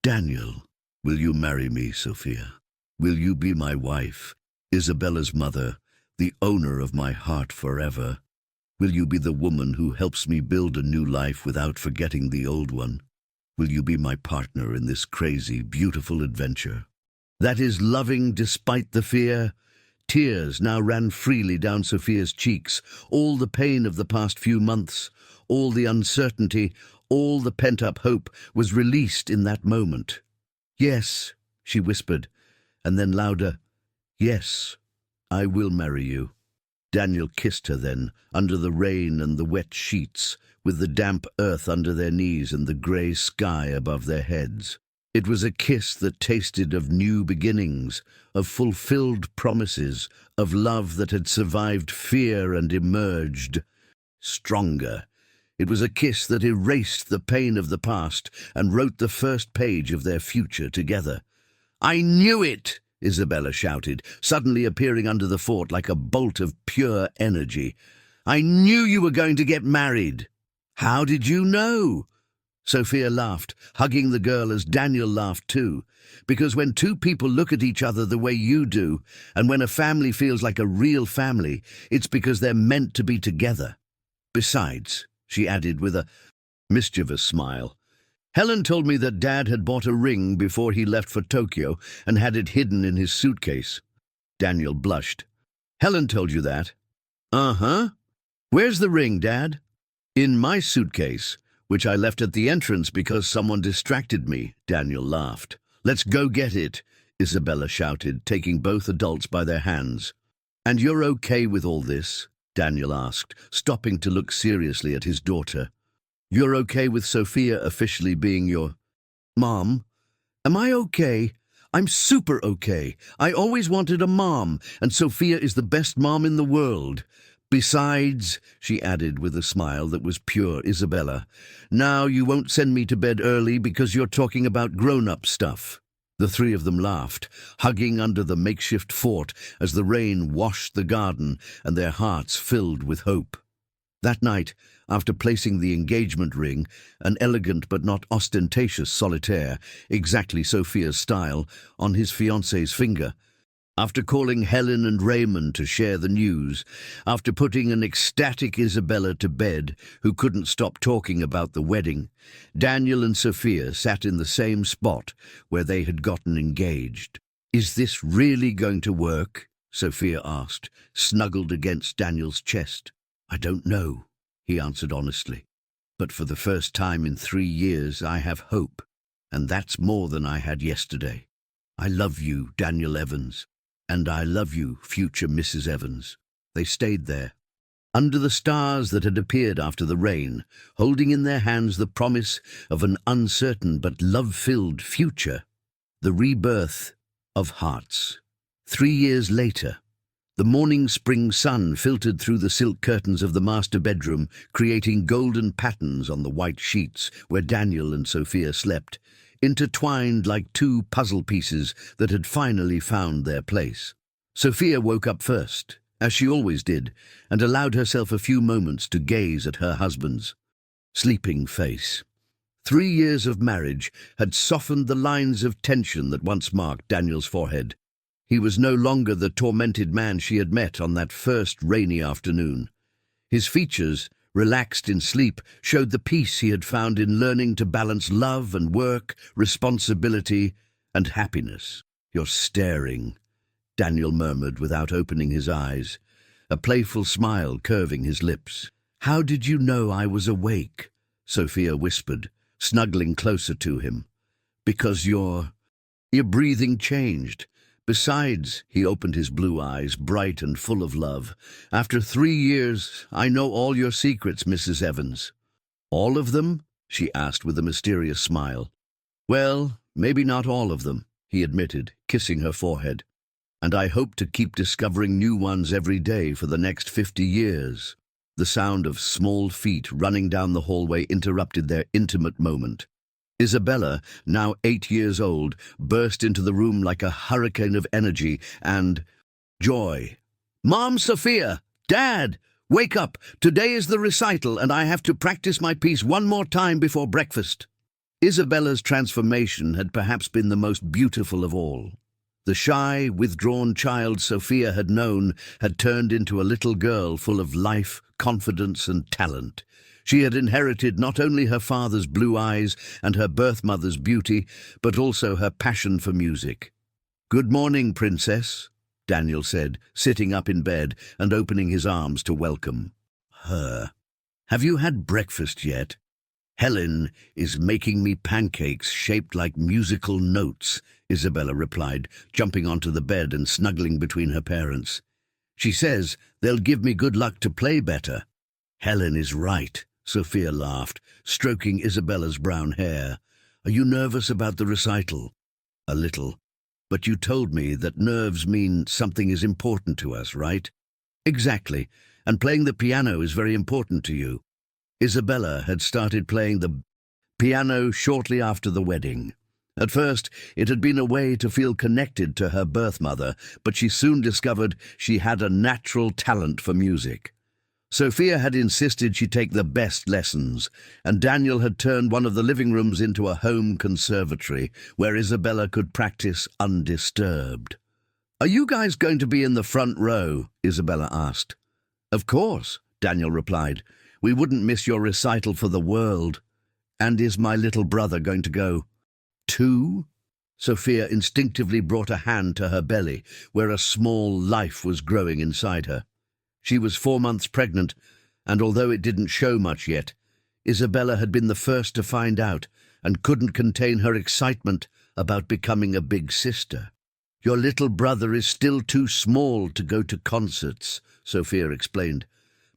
Daniel, will you marry me, Sophia? Will you be my wife, Isabella's mother, the owner of my heart forever? Will you be the woman who helps me build a new life without forgetting the old one? Will you be my partner in this crazy, beautiful adventure? That is loving despite the fear. Tears now ran freely down Sophia's cheeks, all the pain of the past few months, all the uncertainty, all the pent-up hope was released in that moment. Yes, she whispered, and then louder, yes, I will marry you. Daniel kissed her then, under the rain and the wet sheets, with the damp earth under their knees and the grey sky above their heads. It was a kiss that tasted of new beginnings, of fulfilled promises, of love that had survived fear and emerged stronger. It was a kiss that erased the pain of the past and wrote the first page of their future together. I knew it! Isabella shouted, suddenly appearing under the fort like a bolt of pure energy. I knew you were going to get married. How did you know? Sophia laughed, hugging the girl as Daniel laughed too. Because when two people look at each other the way you do, and when a family feels like a real family, it's because they're meant to be together. Besides, she added with a mischievous smile, Helen told me that Dad had bought a ring before he left for Tokyo and had it hidden in his suitcase. Daniel blushed. Helen told you that? Uh-huh. Where's the ring, Dad? In my suitcase, which I left at the entrance because someone distracted me, Daniel laughed. Let's go get it, Isabella shouted, taking both adults by their hands. And you're okay with all this? Daniel asked, stopping to look seriously at his daughter. You're okay with Sophia officially being your mom? Am I okay? I'm super okay. I always wanted a mom, and Sophia is the best mom in the world. Besides, she added with a smile that was pure Isabella, now you won't send me to bed early because you're talking about grown-up stuff. The three of them laughed, hugging under the makeshift fort as the rain washed the garden and their hearts filled with hope. That night, after placing the engagement ring, an elegant but not ostentatious solitaire, exactly Sophia's style, on his fiancée's finger, after calling Helen and Raymond to share the news, after putting an ecstatic Isabella to bed, who couldn't stop talking about the wedding, Daniel and Sophia sat in the same spot where they had gotten engaged. Is this really going to work? Sophia asked, snuggled against Daniel's chest. I don't know, he answered honestly. But for the first time in 3 years I have hope, and that's more than I had yesterday. I love you, Daniel Evans. And I love you, future Mrs. Evans. They stayed there, under the stars that had appeared after the rain, holding in their hands the promise of an uncertain but love-filled future, the rebirth of hearts. 3 years later, the morning spring sun filtered through the silk curtains of the master bedroom, creating golden patterns on the white sheets where Daniel and Sophia slept, intertwined like two puzzle pieces that had finally found their place. Sophia woke up first, as she always did, and allowed herself a few moments to gaze at her husband's sleeping face. 3 years of marriage had softened the lines of tension that once marked Daniel's forehead. He was no longer the tormented man she had met on that first rainy afternoon. His features, relaxed in sleep, showed the peace he had found in learning to balance love and work, responsibility and happiness. You're staring, Daniel murmured without opening his eyes, a playful smile curving his lips. How did you know I was awake? Sophia whispered, snuggling closer to him. Because your breathing changed. Besides, he opened his blue eyes, bright and full of love. After 3 years, I know all your secrets, Mrs. Evans. All of them? She asked with a mysterious smile. Well, maybe not all of them, he admitted, kissing her forehead. And I hope to keep discovering new ones every day for the next 50 years. The sound of small feet running down the hallway interrupted their intimate moment. Isabella, now 8 years old, burst into the room like a hurricane of energy and joy. Mom, Sophia! Dad! Wake up! Today is the recital and I have to practice my piece one more time before breakfast. Isabella's transformation had perhaps been the most beautiful of all. The shy, withdrawn child Sophia had known had turned into a little girl full of life, confidence and talent. She had inherited not only her father's blue eyes and her birth mother's beauty, but also her passion for music. Good morning, Princess, Daniel said, sitting up in bed and opening his arms to welcome her. Have you had breakfast yet? Helen is making me pancakes shaped like musical notes, Isabella replied, jumping onto the bed and snuggling between her parents. She says they'll give me good luck to play better. Helen is right, Sophia laughed, stroking Isabella's brown hair. Are you nervous about the recital? A little. But you told me that nerves mean something is important to us, right? Exactly, and playing the piano is very important to you. Isabella had started playing the piano shortly after the wedding. At first, it had been a way to feel connected to her birth mother, but she soon discovered she had a natural talent for music. Sophia had insisted she take the best lessons, and Daniel had turned one of the living rooms into a home conservatory where Isabella could practice undisturbed. "Are you guys going to be in the front row?" Isabella asked. "Of course," Daniel replied. "We wouldn't miss your recital for the world. And is my little brother going to go, too?" Sophia instinctively brought a hand to her belly, where a small life was growing inside her. She was 4 months pregnant, and although it didn't show much yet, Isabella had been the first to find out and couldn't contain her excitement about becoming a big sister. "Your little brother is still too small to go to concerts," Sophia explained,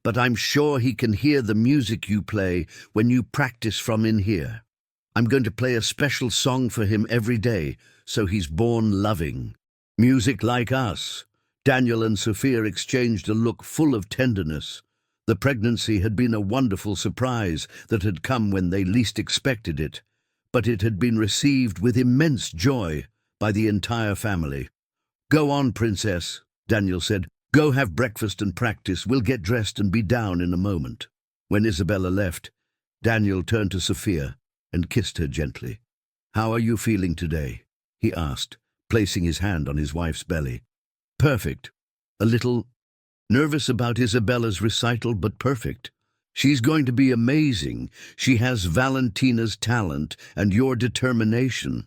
"but I'm sure he can hear the music you play when you practice from in here. I'm going to play a special song for him every day, so he's born loving music like us." Daniel and Sophia exchanged a look full of tenderness. The pregnancy had been a wonderful surprise that had come when they least expected it, but it had been received with immense joy by the entire family. "Go on, princess," Daniel said. "Go have breakfast and practice. We'll get dressed and be down in a moment." When Isabella left, Daniel turned to Sophia and kissed her gently. "How are you feeling today?" he asked, placing his hand on his wife's belly. "Perfect. A little nervous about Isabella's recital, but perfect. She's going to be amazing. She has Valentina's talent and your determination."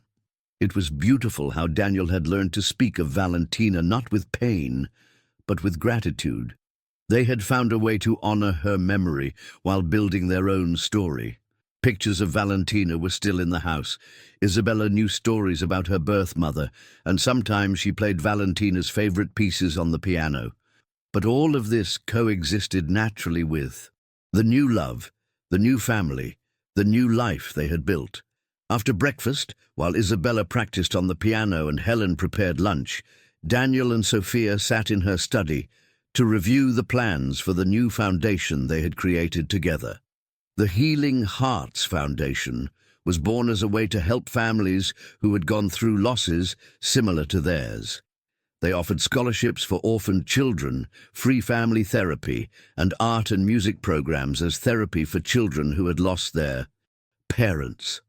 It was beautiful how Daniel had learned to speak of Valentina not with pain, but with gratitude. They had found a way to honor her memory while building their own story. Pictures of Valentina were still in the house. Isabella knew stories about her birth mother, and sometimes she played Valentina's favorite pieces on the piano. But all of this coexisted naturally with the new love, the new family, the new life they had built. After breakfast, while Isabella practiced on the piano and Helen prepared lunch, Daniel and Sophia sat in her study to review the plans for the new foundation they had created together. The Healing Hearts Foundation was born as a way to help families who had gone through losses similar to theirs. They offered scholarships for orphaned children, free family therapy, and art and music programs as therapy for children who had lost their parents.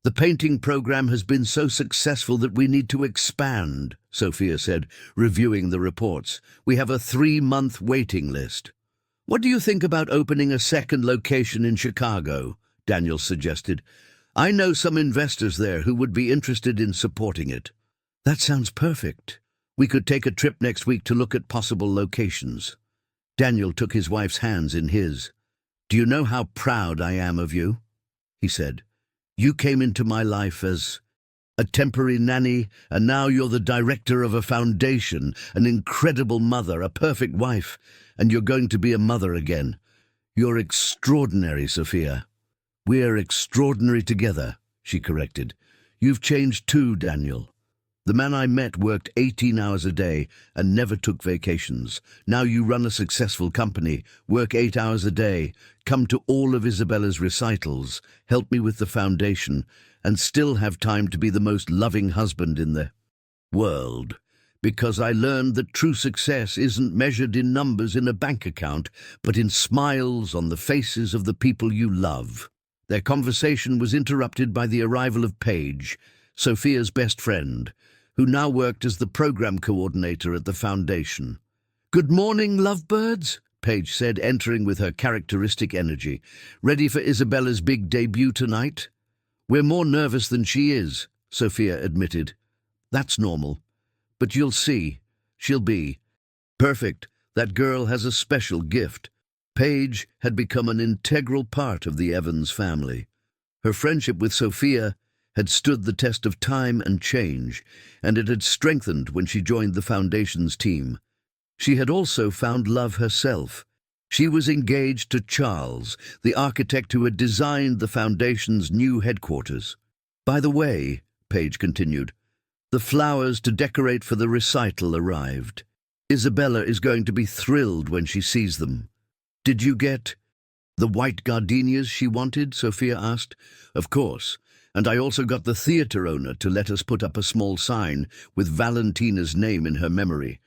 "The painting program has been so successful that we need to expand," Sophia said, reviewing the reports. "We have a 3-month waiting list." "What do you think about opening a second location in Chicago?" Daniel suggested. "I know some investors there who would be interested in supporting it." "That sounds perfect. We could take a trip next week to look at possible locations." Daniel took his wife's hands in his. "Do you know how proud I am of you?" he said. "You came into my life as a temporary nanny, and now you're the director of a foundation, an incredible mother, a perfect wife, and you're going to be a mother again. You're extraordinary, Sophia." "We're extraordinary together," she corrected. "You've changed too, Daniel. The man I met worked 18 hours a day and never took vacations. Now you run a successful company, work 8 hours a day, come to all of Isabella's recitals, help me with the foundation, and still have time to be the most loving husband in the world. Because I learned that true success isn't measured in numbers in a bank account, but in smiles on the faces of the people you love." Their conversation was interrupted by the arrival of Paige, Sophia's best friend, who now worked as the program coordinator at the foundation. "Good morning, lovebirds," Paige said, entering with her characteristic energy. "Ready for Isabella's big debut tonight?" "We're more nervous than she is," Sophia admitted. "That's normal. But you'll see. She'll be perfect. That girl has a special gift." Paige had become an integral part of the Evans family. Her friendship with Sophia had stood the test of time and change, and it had strengthened when she joined the foundation's team. She had also found love herself. She was engaged to Charles, the architect who had designed the foundation's new headquarters. "By the way," Paige continued, "the flowers to decorate for the recital arrived. Isabella is going to be thrilled when she sees them." "Did you get the white gardenias she wanted?" Sophia asked. "Of course. And I also got the theater owner to let us put up a small sign with Valentina's name in her memory.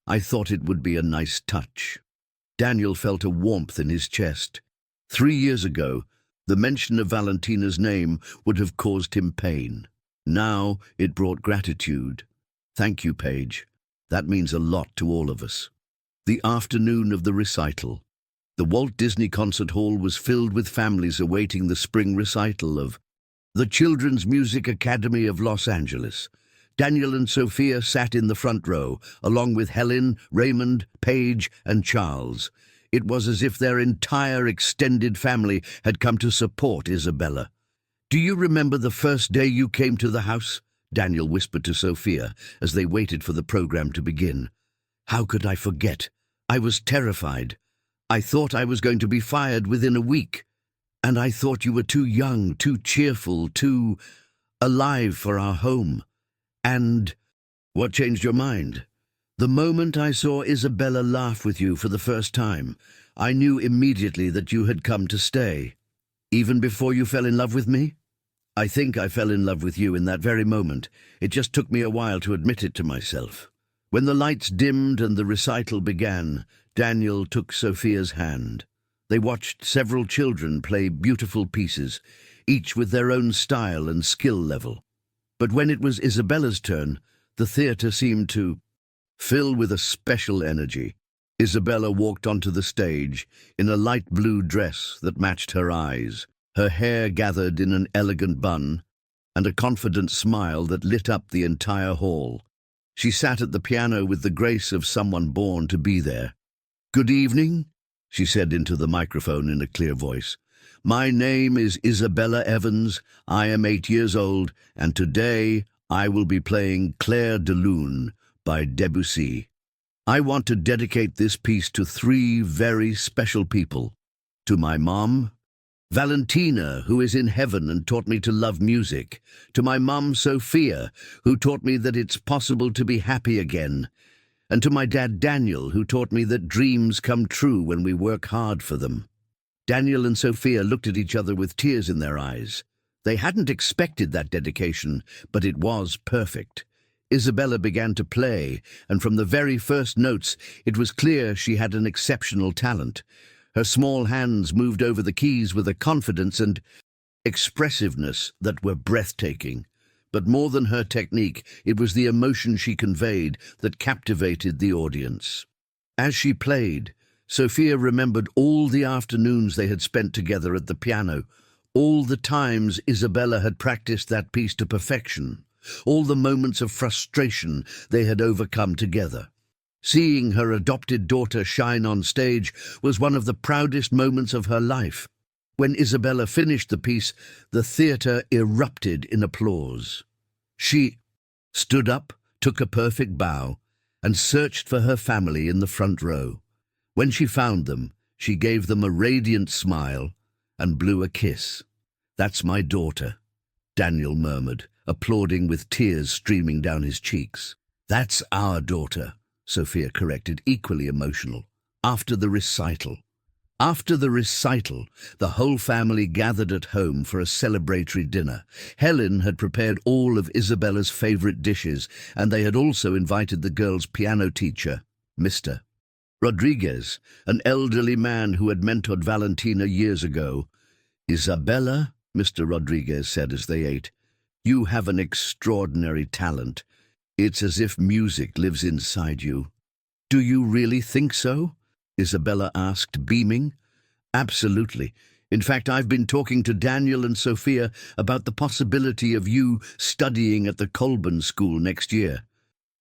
I thought it would be a nice touch." Daniel felt a warmth in his chest. 3 years ago, the mention of Valentina's name would have caused him pain. Now it brought gratitude. Thank you, Paige. That means a lot to all of us. The afternoon of the recital. The Walt Disney Concert Hall was filled with families awaiting the spring recital of the Children's Music Academy of Los Angeles. Daniel and Sophia sat in the front row, along with Helen, Raymond, Paige, and Charles. It was as if their entire extended family had come to support Isabella. "Do you remember the first day you came to the house?" Daniel whispered to Sophia as they waited for the program to begin. "How could I forget? I was terrified. I thought I was going to be fired within a week. And I thought you were too young, too cheerful, too alive for our home. And what changed your mind?" "The moment I saw Isabella laugh with you for the first time, I knew immediately that you had come to stay." "Even before you fell in love with me?" "I think I fell in love with you in that very moment. It just took me a while to admit it to myself." When the lights dimmed and the recital began, Daniel took Sophia's hand. They watched several children play beautiful pieces, each with their own style and skill level. But when it was Isabella's turn, the theatre seemed to fill with a special energy. Isabella walked onto the stage in a light blue dress that matched her eyes, her hair gathered in an elegant bun, and a confident smile that lit up the entire hall. She sat at the piano with the grace of someone born to be there. "Good evening," she said into the microphone in a clear voice. "My name is Isabella Evans. I am 8 years old, and today I will be playing Clair de Lune by Debussy. I want to dedicate this piece to 3 very special people. To my mom, Valentina, who is in heaven and taught me to love music. To my mom, Sophia, who taught me that it's possible to be happy again. And to my dad, Daniel, who taught me that dreams come true when we work hard for them." Daniel and Sophia looked at each other with tears in their eyes. They hadn't expected that dedication, but it was perfect. Isabella began to play, and from the very first notes, it was clear she had an exceptional talent. Her small hands moved over the keys with a confidence and expressiveness that were breathtaking. But more than her technique, it was the emotion she conveyed that captivated the audience. As she played, Sophia remembered all the afternoons they had spent together at the piano, all the times Isabella had practiced that piece to perfection, all the moments of frustration they had overcome together. Seeing her adopted daughter shine on stage was one of the proudest moments of her life. When Isabella finished the piece, the theatre erupted in applause. She stood up, took a perfect bow, and searched for her family in the front row. When she found them, she gave them a radiant smile and blew a kiss. "That's my daughter," Daniel murmured, applauding with tears streaming down his cheeks. "That's our daughter," Sophia corrected, equally emotional. After the recital, the whole family gathered at home for a celebratory dinner. Helen had prepared all of Isabella's favorite dishes, and they had also invited the girls' piano teacher, Mr. Rodriguez, an elderly man who had mentored Valentina years ago. "Isabella," Mr. Rodriguez said as they ate, "you have an extraordinary talent. It's as if music lives inside you." "Do you really think so?" Isabella asked, beaming. "Absolutely. In fact, I've been talking to Daniel and Sophia about the possibility of you studying at the Colburn School next year.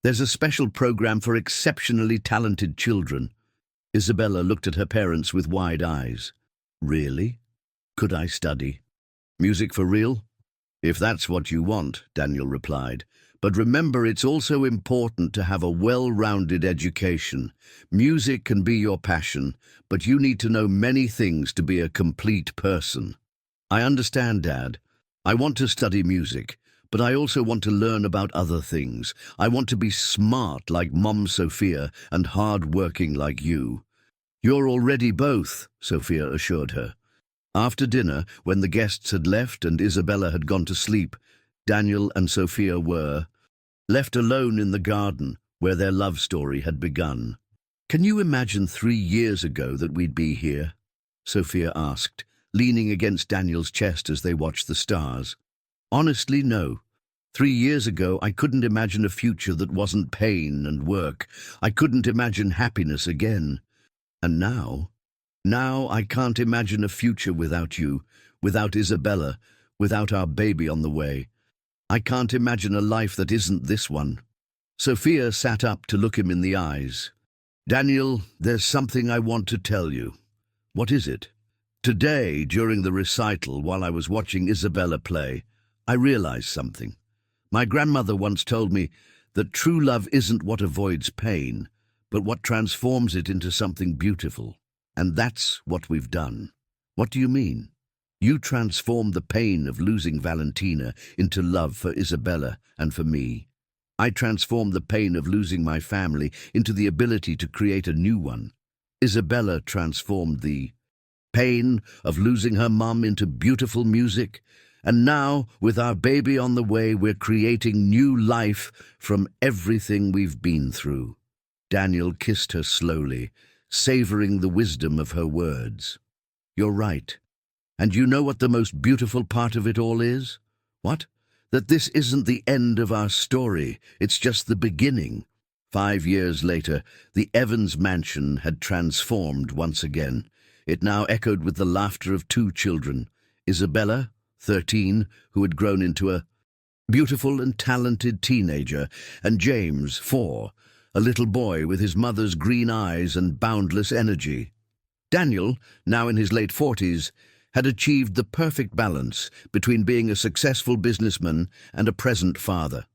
There's a special program for exceptionally talented children." Isabella looked at her parents with wide eyes. "Really? Could I study music for real?" "If that's what you want," Daniel replied. "But remember, it's also important to have a well-rounded education. Music can be your passion, but you need to know many things to be a complete person." "I understand, Dad. I want to study music, but I also want to learn about other things. I want to be smart like Mom Sophia and hard-working like you." "You're already both," Sophia assured her. After dinner, when the guests had left and Isabella had gone to sleep, Daniel and Sophia were left alone in the garden where their love story had begun. Can you imagine 3 years ago that we'd be here? Sophia asked, leaning against Daniel's chest as they watched the stars. Honestly, no. 3 years ago, I couldn't imagine a future that wasn't pain and work. I couldn't imagine happiness again. And now I can't imagine a future without you, without Isabella, without our baby on the way. I can't imagine a life that isn't this one. Sophia sat up to look him in the eyes. Daniel, there's something I want to tell you. What is it? Today, during the recital, while I was watching Isabella play, I realized something. My grandmother once told me that true love isn't what avoids pain, but what transforms it into something beautiful. And that's what we've done. What do you mean? You transformed the pain of losing Valentina into love for Isabella and for me. I transformed the pain of losing my family into the ability to create a new one. Isabella transformed the pain of losing her mum into beautiful music. And now, with our baby on the way, we're creating new life from everything we've been through. Daniel kissed her slowly, savoring the wisdom of her words. You're right. And you know what the most beautiful part of it all is? What? That this isn't the end of our story. It's just the beginning. 5 years later, the Evans mansion had transformed once again. It now echoed with the laughter of 2 children. Isabella, 13, who had grown into a beautiful and talented teenager, and James, 4, a little boy with his mother's green eyes and boundless energy. Daniel, now in his late 40s, had achieved the perfect balance between being a successful businessman and a present father.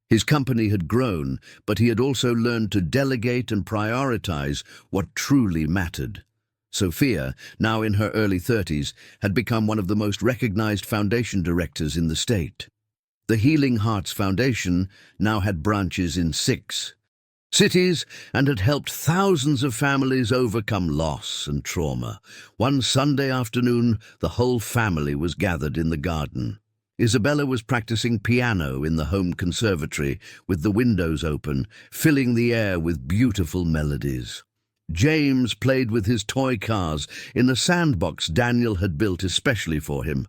His company had grown, but he had also learned to delegate and prioritize what truly mattered. Sophia, now in her early 30s, had become one of the most recognized foundation directors in the state. The Healing Hearts Foundation now had branches in 6 cities and had helped thousands of families overcome loss and trauma. One Sunday afternoon, the whole family was gathered in the garden. Isabella was practicing piano in the home conservatory with the windows open, filling the air with beautiful melodies. James played with his toy cars in a sandbox Daniel had built especially for him.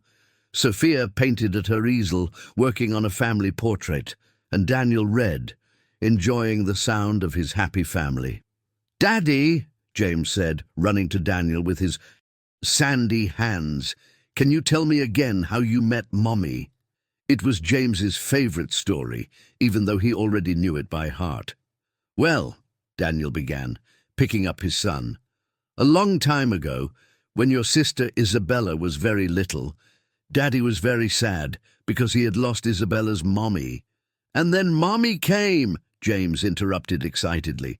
Sophia painted at her easel, working on a family portrait, and Daniel read, enjoying the sound of his happy family. "Daddy," James said, running to Daniel with his sandy hands, "can you tell me again how you met Mommy?" It was James's favorite story, even though he already knew it by heart. "Well," Daniel began, picking up his son, "a long time ago, when your sister Isabella was very little, Daddy was very sad because he had lost Isabella's mommy. And then Mommy came," James interrupted excitedly.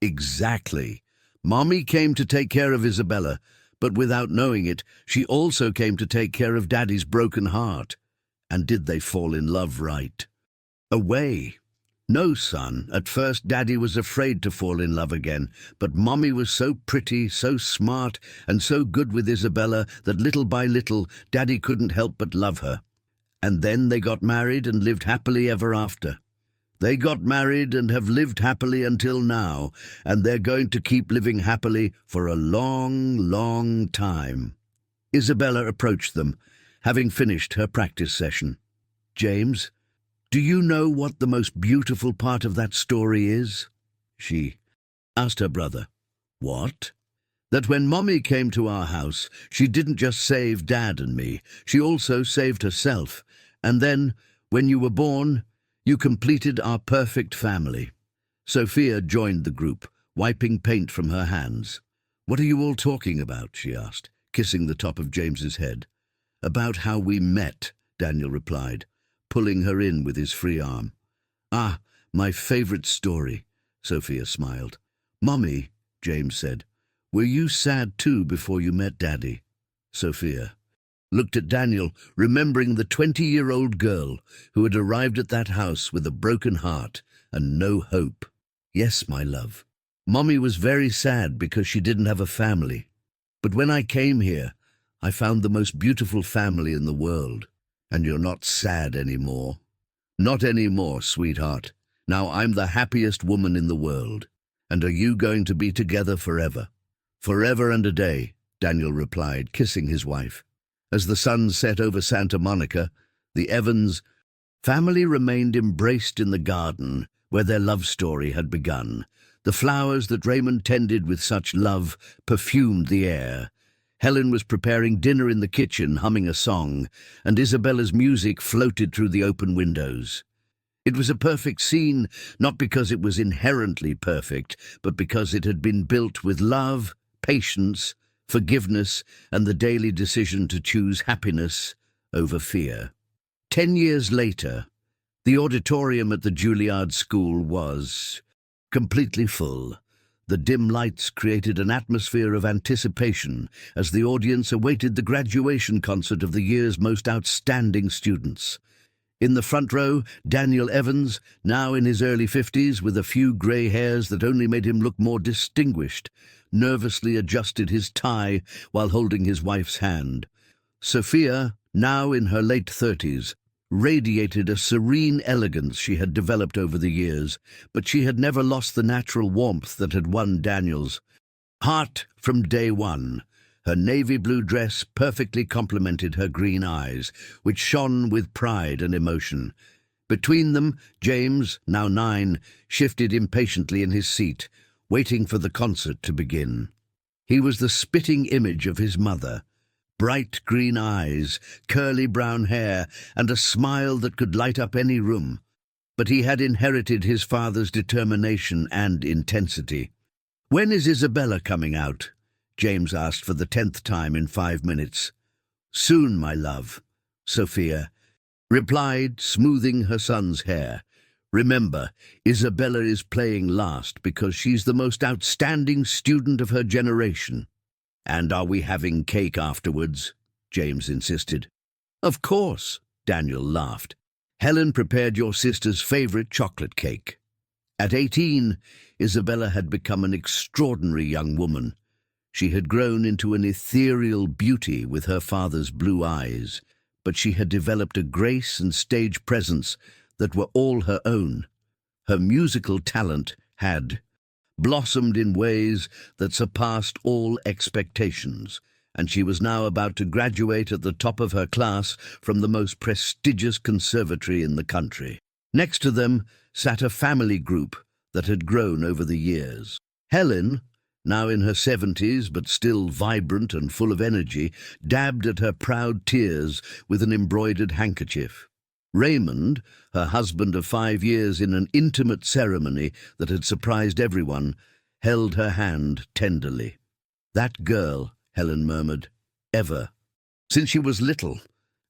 "Exactly. Mommy came to take care of Isabella, but without knowing it, she also came to take care of Daddy's broken heart. And did they fall in love right away? No, son. At first, Daddy was afraid to fall in love again, but Mommy was so pretty, so smart, and so good with Isabella that little by little, Daddy couldn't help but love her. And then they got married and lived happily ever after. They got married and have lived happily until now, and they're going to keep living happily for a long, long time." Isabella approached them, having finished her practice session. "James, do you know what the most beautiful part of that story is?" she asked her brother. "What?" "That when Mommy came to our house, she didn't just save Dad and me, she also saved herself. And then, when you were born, you completed our perfect family." Sophia joined the group, wiping paint from her hands. "What are you all talking about?" she asked, kissing the top of James's head. "About how we met," Daniel replied, pulling her in with his free arm. "Ah, my favorite story," Sophia smiled. "Mommy," James said, "were you sad too before you met Daddy?" Sophia looked at Daniel, remembering the 20-year-old girl who had arrived at that house with a broken heart and no hope. "Yes, my love. Mommy was very sad because she didn't have a family. But when I came here, I found the most beautiful family in the world. And you're not sad anymore." "Not anymore, sweetheart. Now I'm the happiest woman in the world. And are you going to be together forever? Forever and a day, Daniel replied, kissing his wife. As the sun set over Santa Monica, the Evans family remained embraced in the garden where their love story had begun. The flowers that Raymond tended with such love perfumed the air. Helen was preparing dinner in the kitchen, humming a song, and Isabella's music floated through the open windows. It was a perfect scene, not because it was inherently perfect, but because it had been built with love, patience, forgiveness, and the daily decision to choose happiness over fear. 10 years later, the auditorium at the Juilliard School was completely full. The dim lights created an atmosphere of anticipation as the audience awaited the graduation concert of the year's most outstanding students. In the front row, Daniel Evans, now in his early 50s with a few grey hairs that only made him look more distinguished, nervously adjusted his tie while holding his wife's hand. Sophia, now in her late 30s, radiated a serene elegance she had developed over the years, but she had never lost the natural warmth that had won Daniel's heart from day one. Her navy blue dress perfectly complemented her green eyes, which shone with pride and emotion. Between them, James, now 9, shifted impatiently in his seat, waiting for the concert to begin. He was the spitting image of his mother. Bright green eyes, curly brown hair, and a smile that could light up any room. But he had inherited his father's determination and intensity. "When is Isabella coming out?" James asked for the 10th time in 5 minutes. "Soon, my love," Sophia replied, smoothing her son's hair. "Remember, Isabella is playing last because she's the most outstanding student of her generation." "And are we having cake afterwards?" James insisted. "Of course," Daniel laughed. "Helen prepared your sister's favorite chocolate cake." At 18, Isabella had become an extraordinary young woman. She had grown into an ethereal beauty with her father's blue eyes, but she had developed a grace and stage presence that were all her own. Her musical talent had blossomed in ways that surpassed all expectations, and she was now about to graduate at the top of her class from the most prestigious conservatory in the country. Next to them sat a family group that had grown over the years. Helen, now in her 70s but still vibrant and full of energy, dabbed at her proud tears with an embroidered handkerchief. Raymond, her husband of 5 years in an intimate ceremony that had surprised everyone, held her hand tenderly. "That girl," Helen murmured, "ever. Since she was little,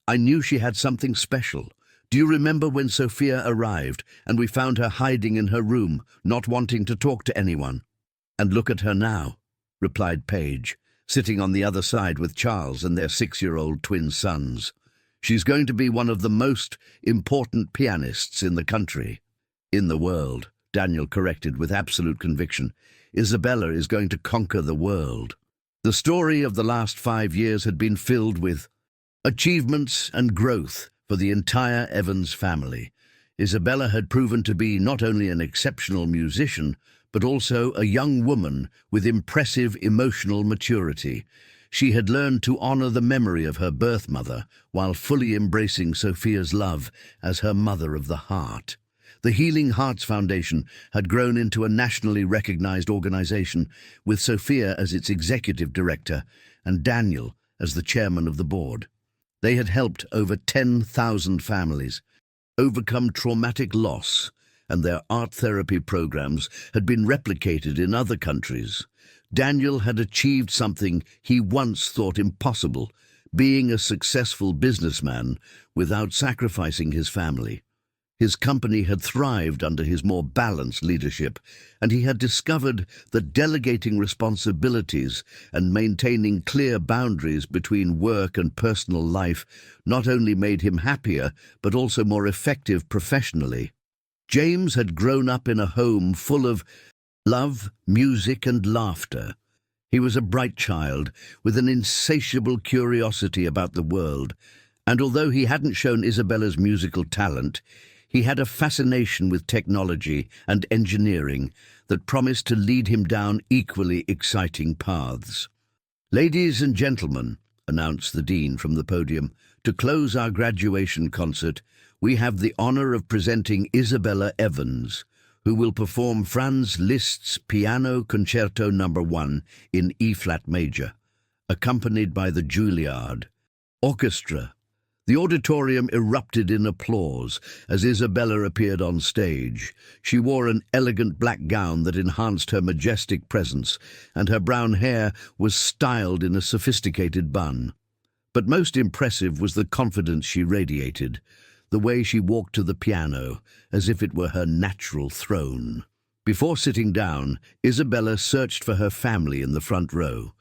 I knew she had something special. Do you remember when Sophia arrived and we found her hiding in her room, not wanting to talk to anyone?" "And look at her now," replied Paige, sitting on the other side with Charles and their 6-year-old twin sons. "She's going to be one of the most important pianists in the country." "In the world," Daniel corrected with absolute conviction. "Isabella is going to conquer the world." The story of the last 5 years had been filled with achievements and growth for the entire Evans family. Isabella had proven to be not only an exceptional musician, but also a young woman with impressive emotional maturity. She had learned to honor the memory of her birth mother while fully embracing Sophia's love as her mother of the heart. The Healing Hearts Foundation had grown into a nationally recognized organization, with Sophia as its executive director and Daniel as the chairman of the board. They had helped over 10,000 families overcome traumatic loss, and their art therapy programs had been replicated in other countries. Daniel had achieved something he once thought impossible, being a successful businessman without sacrificing his family. His company had thrived under his more balanced leadership, and he had discovered that delegating responsibilities and maintaining clear boundaries between work and personal life not only made him happier, but also more effective professionally. James had grown up in a home full of love, music, and laughter. He was a bright child with an insatiable curiosity about the world, and although he hadn't shown Isabella's musical talent, He had a fascination with technology and engineering that promised to lead him down equally exciting paths. "Ladies and gentlemen," announced the dean from the podium, "to close our graduation concert, we have the honor of presenting Isabella Evans, who will perform Franz Liszt's Piano Concerto No. 1 in E-flat major, accompanied by the Juilliard Orchestra." The auditorium erupted in applause as Isabella appeared on stage. She wore an elegant black gown that enhanced her majestic presence, and her brown hair was styled in a sophisticated bun. But most impressive was the confidence she radiated, the way she walked to the piano, as if it were her natural throne. Before sitting down, Isabella searched for her family in the front row.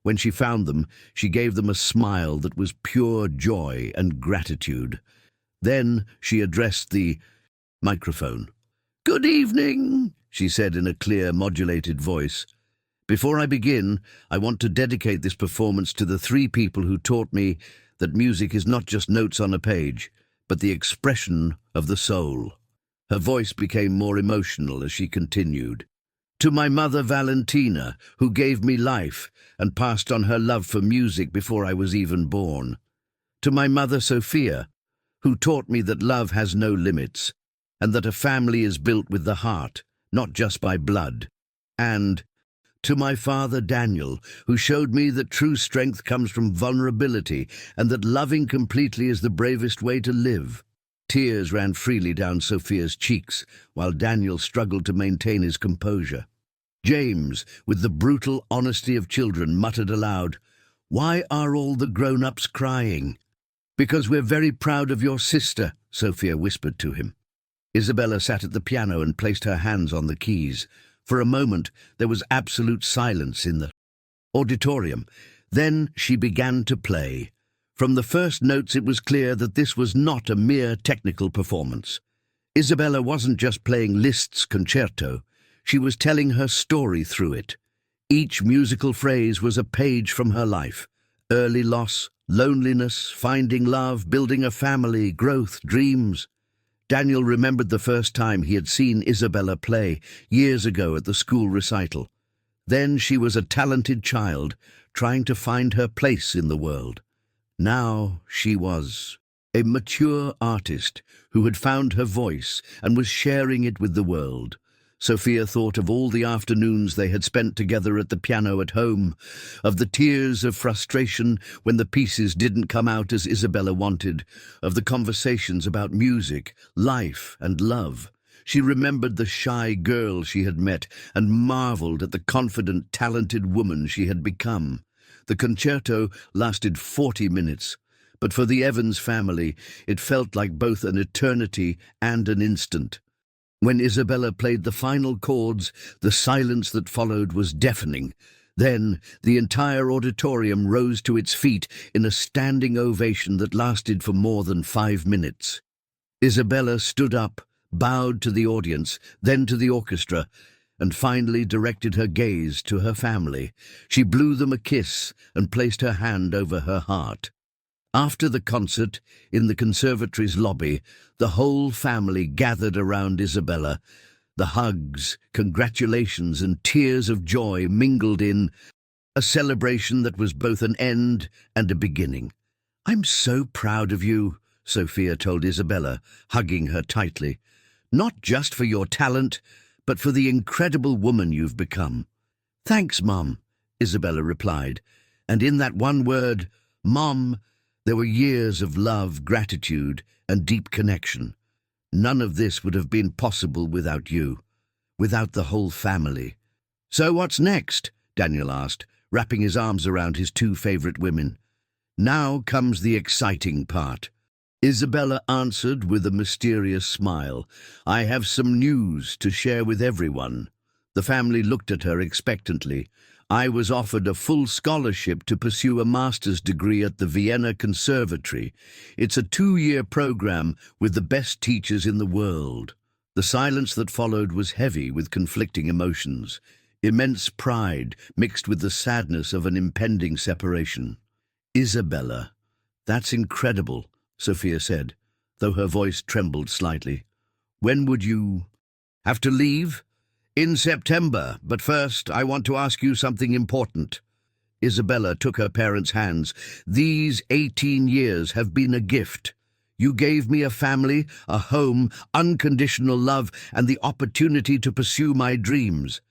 When she found them, she gave them a smile that was pure joy and gratitude. Then she addressed the microphone. "Good evening," she said in a clear, modulated voice. "Before I begin, I want to dedicate this performance to the three people who taught me that music is not just notes on a page, but the expression of the soul." Her voice became more emotional as she continued. "To my mother Valentina, who gave me life and passed on her love for music before I was even born. To my mother Sophia, who taught me that love has no limits, and that a family is built with the heart, not just by blood. And to my father Daniel, who showed me that true strength comes from vulnerability, and that loving completely is the bravest way to live." Tears ran freely down Sophia's cheeks, while Daniel struggled to maintain his composure. James, with the brutal honesty of children, muttered aloud, "Why are all the grown-ups crying?" "Because we're very proud of your sister," Sophia whispered to him. Isabella sat at the piano and placed her hands on the keys. For a moment, there was absolute silence in the auditorium. Then she began to play. From the first notes, it was clear that this was not a mere technical performance. Isabella wasn't just playing Liszt's concerto. She was telling her story through it. Each musical phrase was a page from her life. Early loss, loneliness, finding love, building a family, growth, dreams. Daniel remembered the first time he had seen Isabella play, years ago at the school recital. Then she was a talented child, trying to find her place in the world. Now she was a mature artist who had found her voice and was sharing it with the world. Sophia thought of all the afternoons they had spent together at the piano at home, of the tears of frustration when the pieces didn't come out as Isabella wanted, of the conversations about music, life, and love. She remembered the shy girl she had met and marveled at the confident, talented woman she had become. The concerto lasted 40 minutes, but for the Evans family, it felt like both an eternity and an instant. When Isabella played the final chords, the silence that followed was deafening. Then the entire auditorium rose to its feet in a standing ovation that lasted for more than 5 minutes. Isabella stood up, bowed to the audience, then to the orchestra, and finally directed her gaze to her family. She blew them a kiss and placed her hand over her heart. After the concert, in the conservatory's lobby, the whole family gathered around Isabella. The hugs, congratulations, and tears of joy mingled in a celebration that was both an end and a beginning. "I'm so proud of you," Sophia told Isabella, hugging her tightly. "Not just for your talent, but for the incredible woman you've become." "Thanks, Mom," Isabella replied. And in that one word, Mom, there were years of love, gratitude, and deep connection. None of this would have been possible without you, without the whole family. "So what's next?" Daniel asked, wrapping his arms around his two favorite women. "Now comes the exciting part." Isabella answered with a mysterious smile. "I have some news to share with everyone." The family looked at her expectantly. "I was offered a full scholarship to pursue a master's degree at the Vienna Conservatory. It's a 2-year program with the best teachers in the world." The silence that followed was heavy with conflicting emotions. Immense pride mixed with the sadness of an impending separation. "Isabella, that's incredible," Sophia said, though her voice trembled slightly. When would you have to leave? In September, but first I want to ask you something important. Isabella took her parents' hands. These 18 years have been a gift. You gave me a family, a home, unconditional love, and the opportunity to pursue my dreams.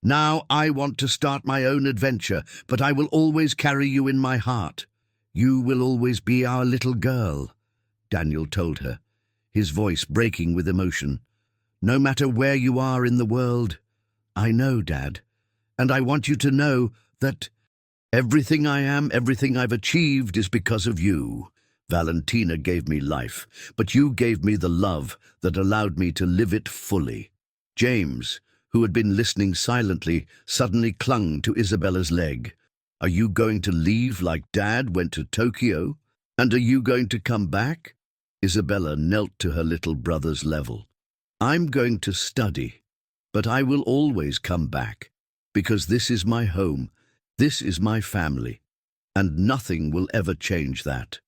Now I want to start my own adventure, but I will always carry you in my heart. You will always be our little girl, Daniel told her, his voice breaking with emotion. No matter where you are in the world, I know, Dad, and I want you to know that everything I am, everything I've achieved is because of you. Valentina gave me life, but you gave me the love that allowed me to live it fully. James, who had been listening silently, suddenly clung to Isabella's leg. Are you going to leave like Dad went to Tokyo? And are you going to come back? Isabella knelt to her little brother's level. I'm going to study, but I will always come back, because this is my home, this is my family, and nothing will ever change that.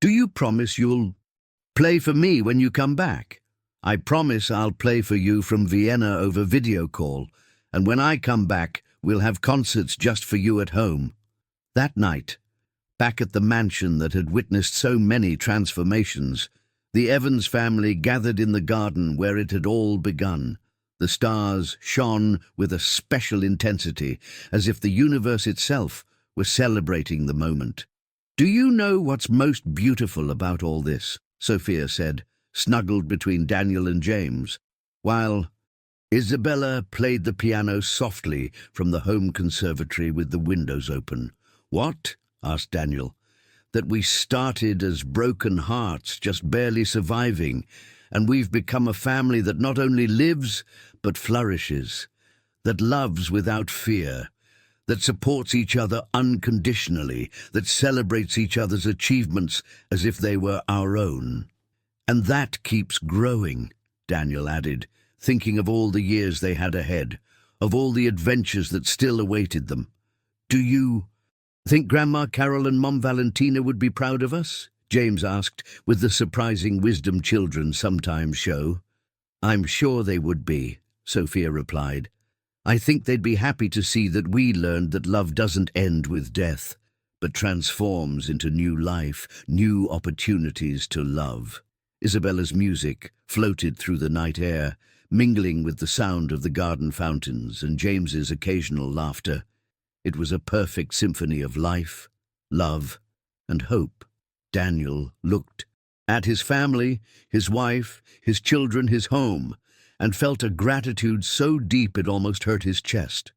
Do you promise you'll play for me when you come back? I promise I'll play for you from Vienna over video call, and when I come back, we'll have concerts just for you at home. That night, back at the mansion that had witnessed so many transformations, the Evans family gathered in the garden where it had all begun. The stars shone with a special intensity, as if the universe itself were celebrating the moment. Do you know what's most beautiful about all this? Sophia said, snuggled between Daniel and James, while Isabella played the piano softly from the home conservatory with the windows open. What? Asked Daniel. That we started as broken hearts, just barely surviving, and we've become a family that not only lives, but flourishes, that loves without fear, that supports each other unconditionally, that celebrates each other's achievements as if they were our own. And that keeps growing, Daniel added, thinking of all the years they had ahead, of all the adventures that still awaited them. Do you think Grandma Carol and Mom Valentina would be proud of us? James asked, with the surprising wisdom children sometimes show. I'm sure they would be, Sophia replied. I think they'd be happy to see that we learned that love doesn't end with death, but transforms into new life, new opportunities to love. Isabella's music floated through the night air, mingling with the sound of the garden fountains and James's occasional laughter. It was a perfect symphony of life, love, and hope. Daniel looked at his family, his wife, his children, his home, and felt a gratitude so deep it almost hurt his chest.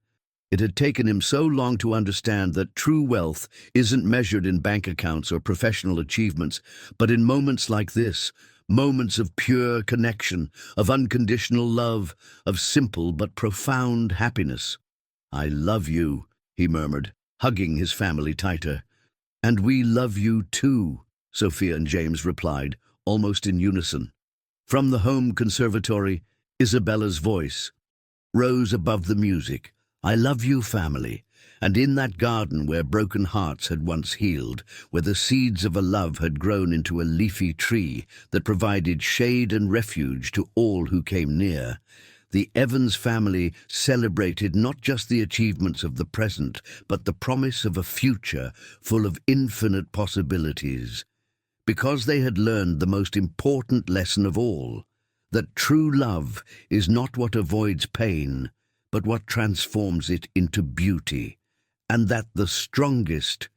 It had taken him so long to understand that true wealth isn't measured in bank accounts or professional achievements, but in moments like this, moments of pure connection, of unconditional love, of simple but profound happiness. I love you, he murmured, hugging his family tighter. And we love you too, Sophia and James replied, almost in unison. From the home conservatory, Isabella's voice rose above the music. I love you, family. And in that garden where broken hearts had once healed, where the seeds of a love had grown into a leafy tree that provided shade and refuge to all who came near, the Evans family celebrated not just the achievements of the present, but the promise of a future full of infinite possibilities. Because they had learned the most important lesson of all, that true love is not what avoids pain, but what transforms it into beauty, and that the strongest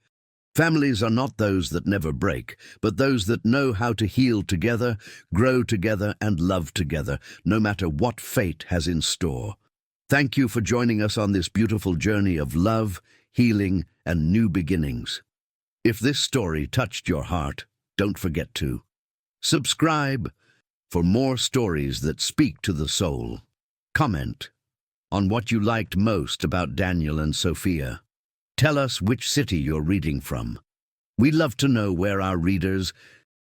families are not those that never break, but those that know how to heal together, grow together, and love together, no matter what fate has in store. Thank you for joining us on this beautiful journey of love, healing, and new beginnings. If this story touched your heart, don't forget to subscribe for more stories that speak to the soul. Comment on what you liked most about Daniel and Sophia. Tell us which city you're reading from. We love to know where our readers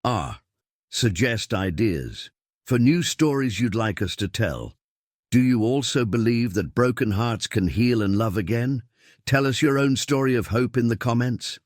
are. Suggest ideas for new stories you'd like us to tell. Do you also believe that broken hearts can heal and love again? Tell us your own story of hope in the comments.